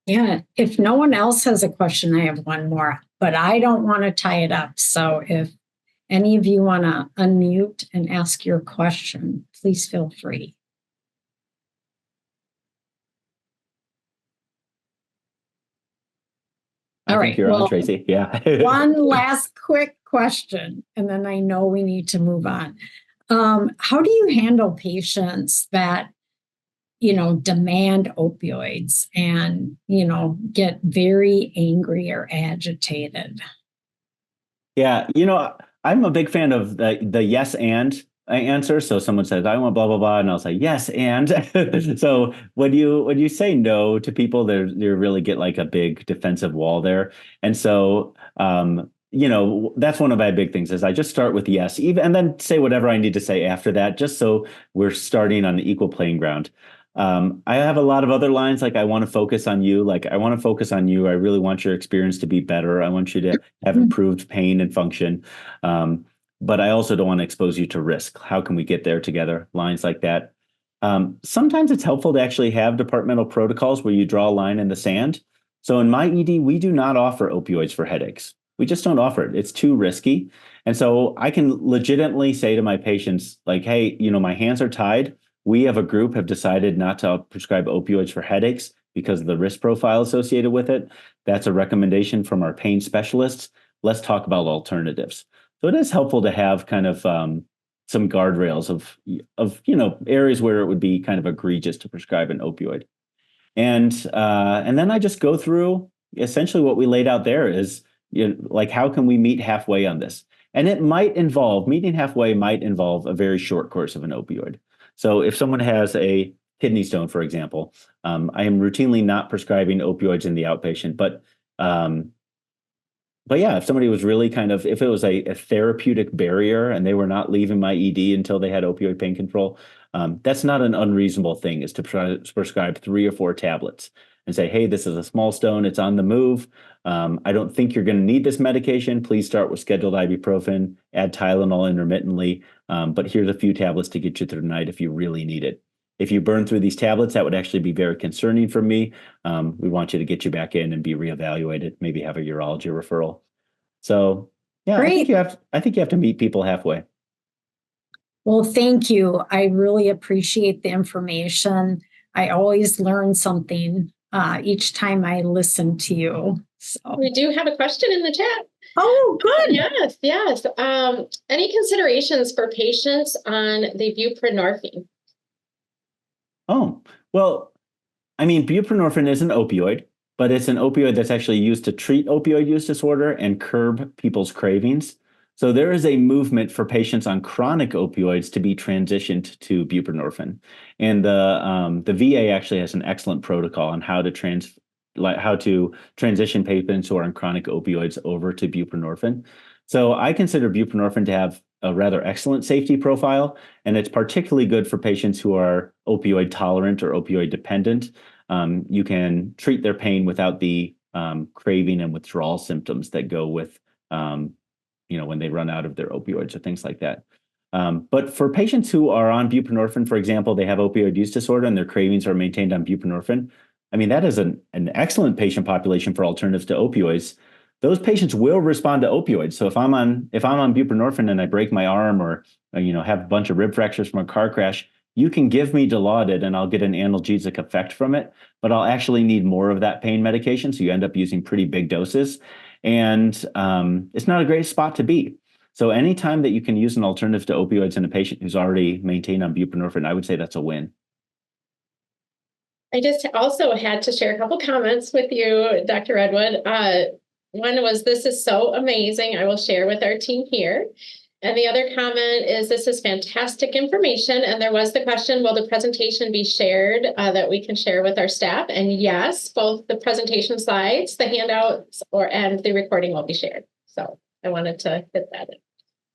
Yeah, if no one else has a question, I have one more, but I don't want to tie it up. So if any of you want to unmute and ask your question, please feel free. All right. You're on, Tracy. Yeah. One last quick question, and then I know we need to move on. How do you handle patients that, demand opioids and, get very angry or agitated? Yeah, I'm a big fan of the yes and answer. So someone says, I want blah blah blah, and I'll say yes and. So when you say no to people, they really get like a big defensive wall there. And so that's one of my big things is I just start with yes, even and then say whatever I need to say after that, just so we're starting on an equal playing ground. I have a lot of other lines like I want to focus on you. Like I want to focus on you. I really want your experience to be better. I want you to have improved pain and function. But I also don't want to expose you to risk. How can we get there together? Lines like that. Sometimes it's helpful to actually have departmental protocols where you draw a line in the sand. So in my ED, we do not offer opioids for headaches. We just don't offer it. It's too risky. And so I can legitimately say to my patients, like, hey, my hands are tied. We have decided not to prescribe opioids for headaches because of the risk profile associated with it. That's a recommendation from our pain specialists. Let's talk about alternatives. So it is helpful to have kind of some guardrails of areas where it would be kind of egregious to prescribe an opioid. And then I just go through essentially what we laid out there is like how can we meet halfway on this? And meeting halfway might involve a very short course of an opioid. So if someone has a kidney stone, for example, I am routinely not prescribing opioids in the outpatient, but yeah, if somebody was really if it was a therapeutic barrier and they were not leaving my ED until they had opioid pain control, that's not an unreasonable thing is to prescribe 3 or 4 tablets and say, hey, this is a small stone. It's on the move. I don't think you're going to need this medication. Please start with scheduled ibuprofen, add Tylenol intermittently. But here's a few tablets to get you through the night if you really need it. If you burn through these tablets, that would actually be very concerning for me. We want you to get you back in and be reevaluated, maybe have a urology referral. So yeah, Great. I think you have to meet people halfway. Well, thank you. I really appreciate the information. I always learn something each time I listen to you. So. We do have a question in the chat. Oh, good. Yes. Any considerations for patients on the buprenorphine? Oh, well, I mean, buprenorphine is an opioid, but it's an opioid that's actually used to treat opioid use disorder and curb people's cravings. So there is a movement for patients on chronic opioids to be transitioned to buprenorphine. And the VA actually has an excellent protocol on how to transition patients who are on chronic opioids over to buprenorphine. So I consider buprenorphine to have a rather excellent safety profile, and it's particularly good for patients who are opioid tolerant or opioid dependent. You can treat their pain without the craving and withdrawal symptoms that go with, when they run out of their opioids or things like that. But for patients who are on buprenorphine, for example, they have opioid use disorder and their cravings are maintained on buprenorphine. I mean, that is an excellent patient population for alternatives to opioids. Those patients will respond to opioids. So if I'm on buprenorphine and I break my arm or have a bunch of rib fractures from a car crash, you can give me Dilaudid and I'll get an analgesic effect from it, but I'll actually need more of that pain medication. So you end up using pretty big doses. And it's not a great spot to be. So anytime that you can use an alternative to opioids in a patient who's already maintained on buprenorphine, I would say that's a win. I just also had to share a couple comments with you, Dr. Redwood. One was, this is so amazing. I will share with our team here. And the other comment is, this is fantastic information. And there was the question, will the presentation be shared that we can share with our staff? And yes, both the presentation slides, the handouts, and the recording will be shared. So I wanted to hit that in.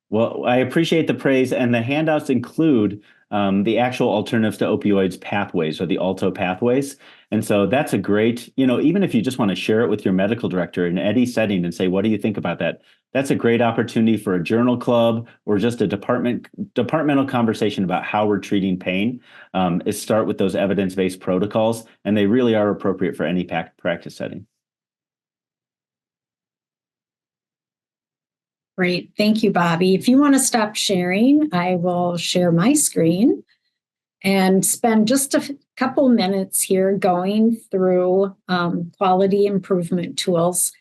Well, I appreciate the praise, and the handouts include the actual alternatives to opioids pathways, or the ALTO pathways. And so that's a great, even if you just want to share it with your medical director in any setting and say, what do you think about that? That's a great opportunity for a journal club or just a departmental conversation about how we're treating pain. Is start with those evidence-based protocols, and they really are appropriate for any practice setting. Great. Thank you, Bobby. If you want to stop sharing, I will share my screen and spend just a couple minutes here going through quality improvement tools.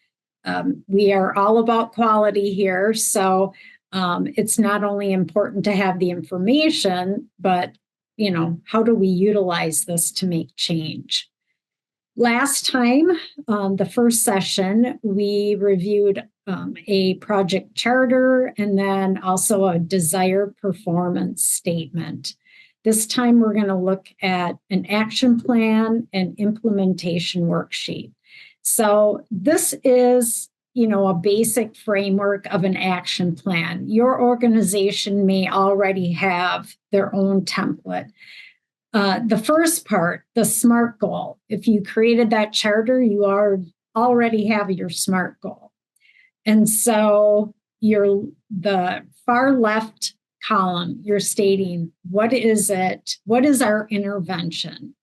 We are all about quality here. So It's not only important to have the information, but, how do we utilize this to make change? Last time, the first session, we reviewed a project charter and then also a desired performance statement. This time, we're going to look at an action plan and implementation worksheet. So this is, a basic framework of an action plan. Your organization may already have their own template. The first part, the SMART goal. If you created that charter, you already have your SMART goal. And so the far left column, you're stating, what is it? What is our intervention?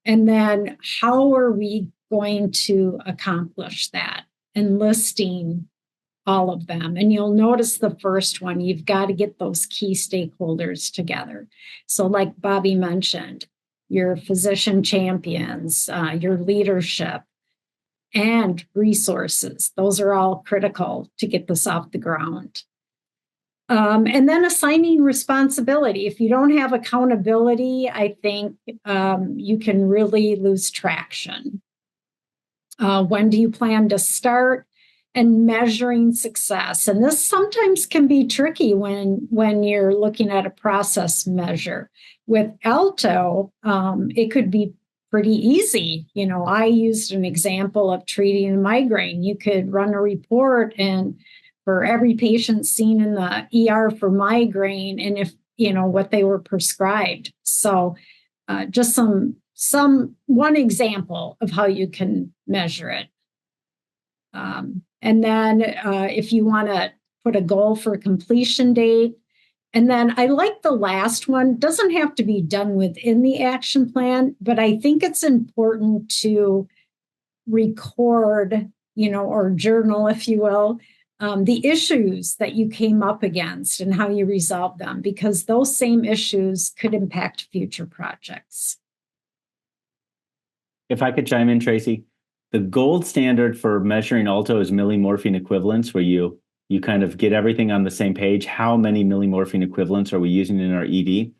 And then how are we going to accomplish that? And listing all of them. And you'll notice the first one, you've got to get those key stakeholders together. So like Bobby mentioned, your physician champions, your leadership, and resources. Those are all critical to get this off the ground. And then assigning responsibility. If you don't have accountability, I think you can really lose traction. When do you plan to start? And measuring success. And this sometimes can be tricky when you're looking at a process measure. With ALTO, it could be pretty easy. I used an example of treating a migraine. You could run a report and for every patient seen in the ER for migraine and if, what they were prescribed. So just one example of how you can measure it. And then if you want to put a goal for a completion date, and then I like the last one, doesn't have to be done within the action plan, but I think it's important to record, or journal, if you will, the issues that you came up against and how you resolved them, because those same issues could impact future projects. If I could chime in, Tracy. The gold standard for measuring ALTO is millimorphine equivalents, where you kind of get everything on the same page. How many millimorphine equivalents are we using in our ED?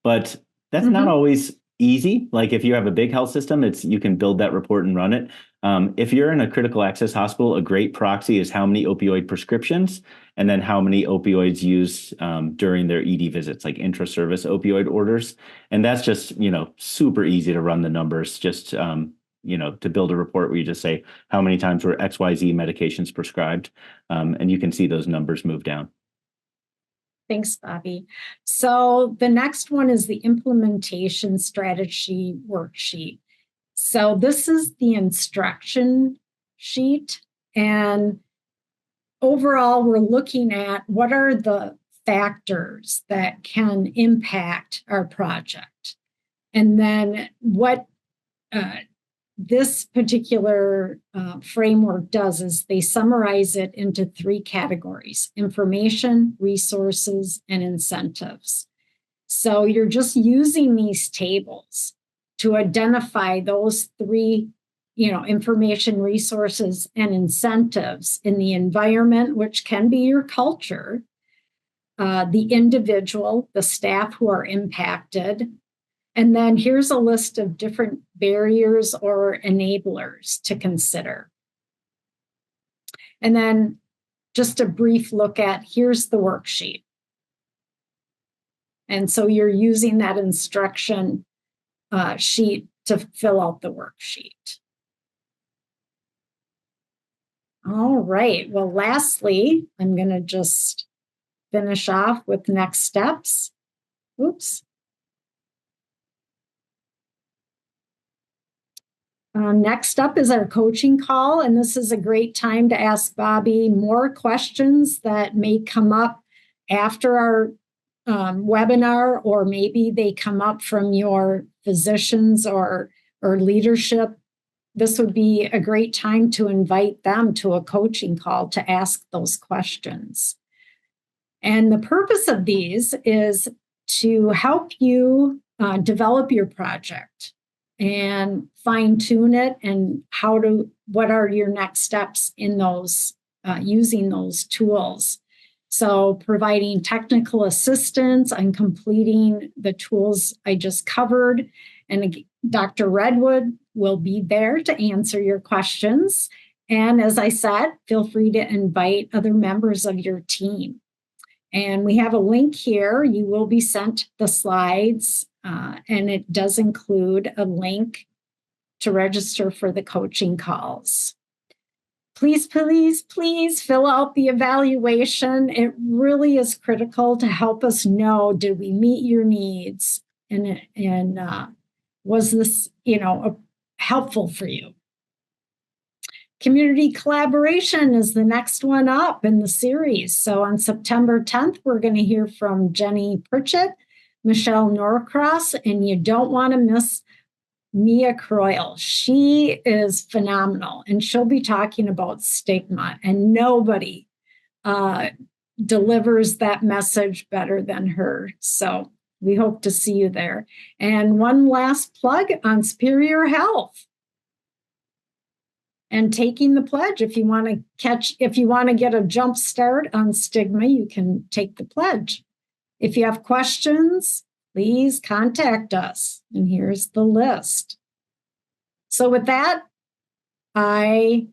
But that's not always easy. Like if you have a big health system, you can build that report and run it. If you're in a critical access hospital, a great proxy is how many opioid prescriptions and then how many opioids used during their ED visits, like intra-service opioid orders. And that's just, super easy to run the numbers. Just to build a report where you just say how many times were XYZ medications prescribed, and you can see those numbers move down. Thanks, Bobby. So the next one is the implementation strategy worksheet. So this is the instruction sheet. And overall, we're looking at what are the factors that can impact our project. And then what this particular framework does is they summarize it into 3 categories: information, resources, and incentives. So you're just using these tables to identify those 3, information, resources, and incentives in the environment, which can be your culture, the individual, the staff who are impacted. And then here's a list of different barriers or enablers to consider. And then just a brief look at, here's the worksheet. And so you're using that instruction sheet to fill out the worksheet. All right. Well, lastly, I'm going to just finish off with next steps. Oops. Next up is our coaching call, and this is a great time to ask Bobby more questions that may come up after our webinar, or maybe they come up from your physicians or leadership. This would be a great time to invite them to a coaching call to ask those questions. And the purpose of these is to help you develop your project and fine tune it, and what are your next steps in those using those tools. So providing technical assistance and completing the tools I just covered. And Dr. Redwood will be there to answer your questions. And as I said, feel free to invite other members of your team. And we have a link here. You will be sent the slides, and it does include a link to register for the coaching calls. Please, please, please fill out the evaluation. It really is critical to help us know, did we meet your needs? And was this, helpful for you? Community collaboration is the next one up in the series. So on September 10th, we're going to hear from Jenny Pritchett, Michelle Norcross, and you don't want to miss Mia Croyle. She is phenomenal, and she'll be talking about stigma, and nobody delivers that message better than her. So we hope to see you there. And one last plug on Superior Health and taking the pledge. If you want to get a jump start on stigma, you can take the pledge. If you have questions, please contact us. And here's the list. So with that, I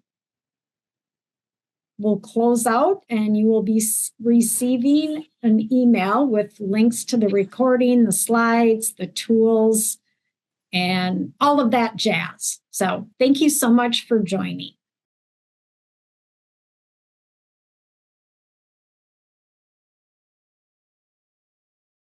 will close out, and you will be receiving an email with links to the recording, the slides, the tools, and all of that jazz. So thank you so much for joining.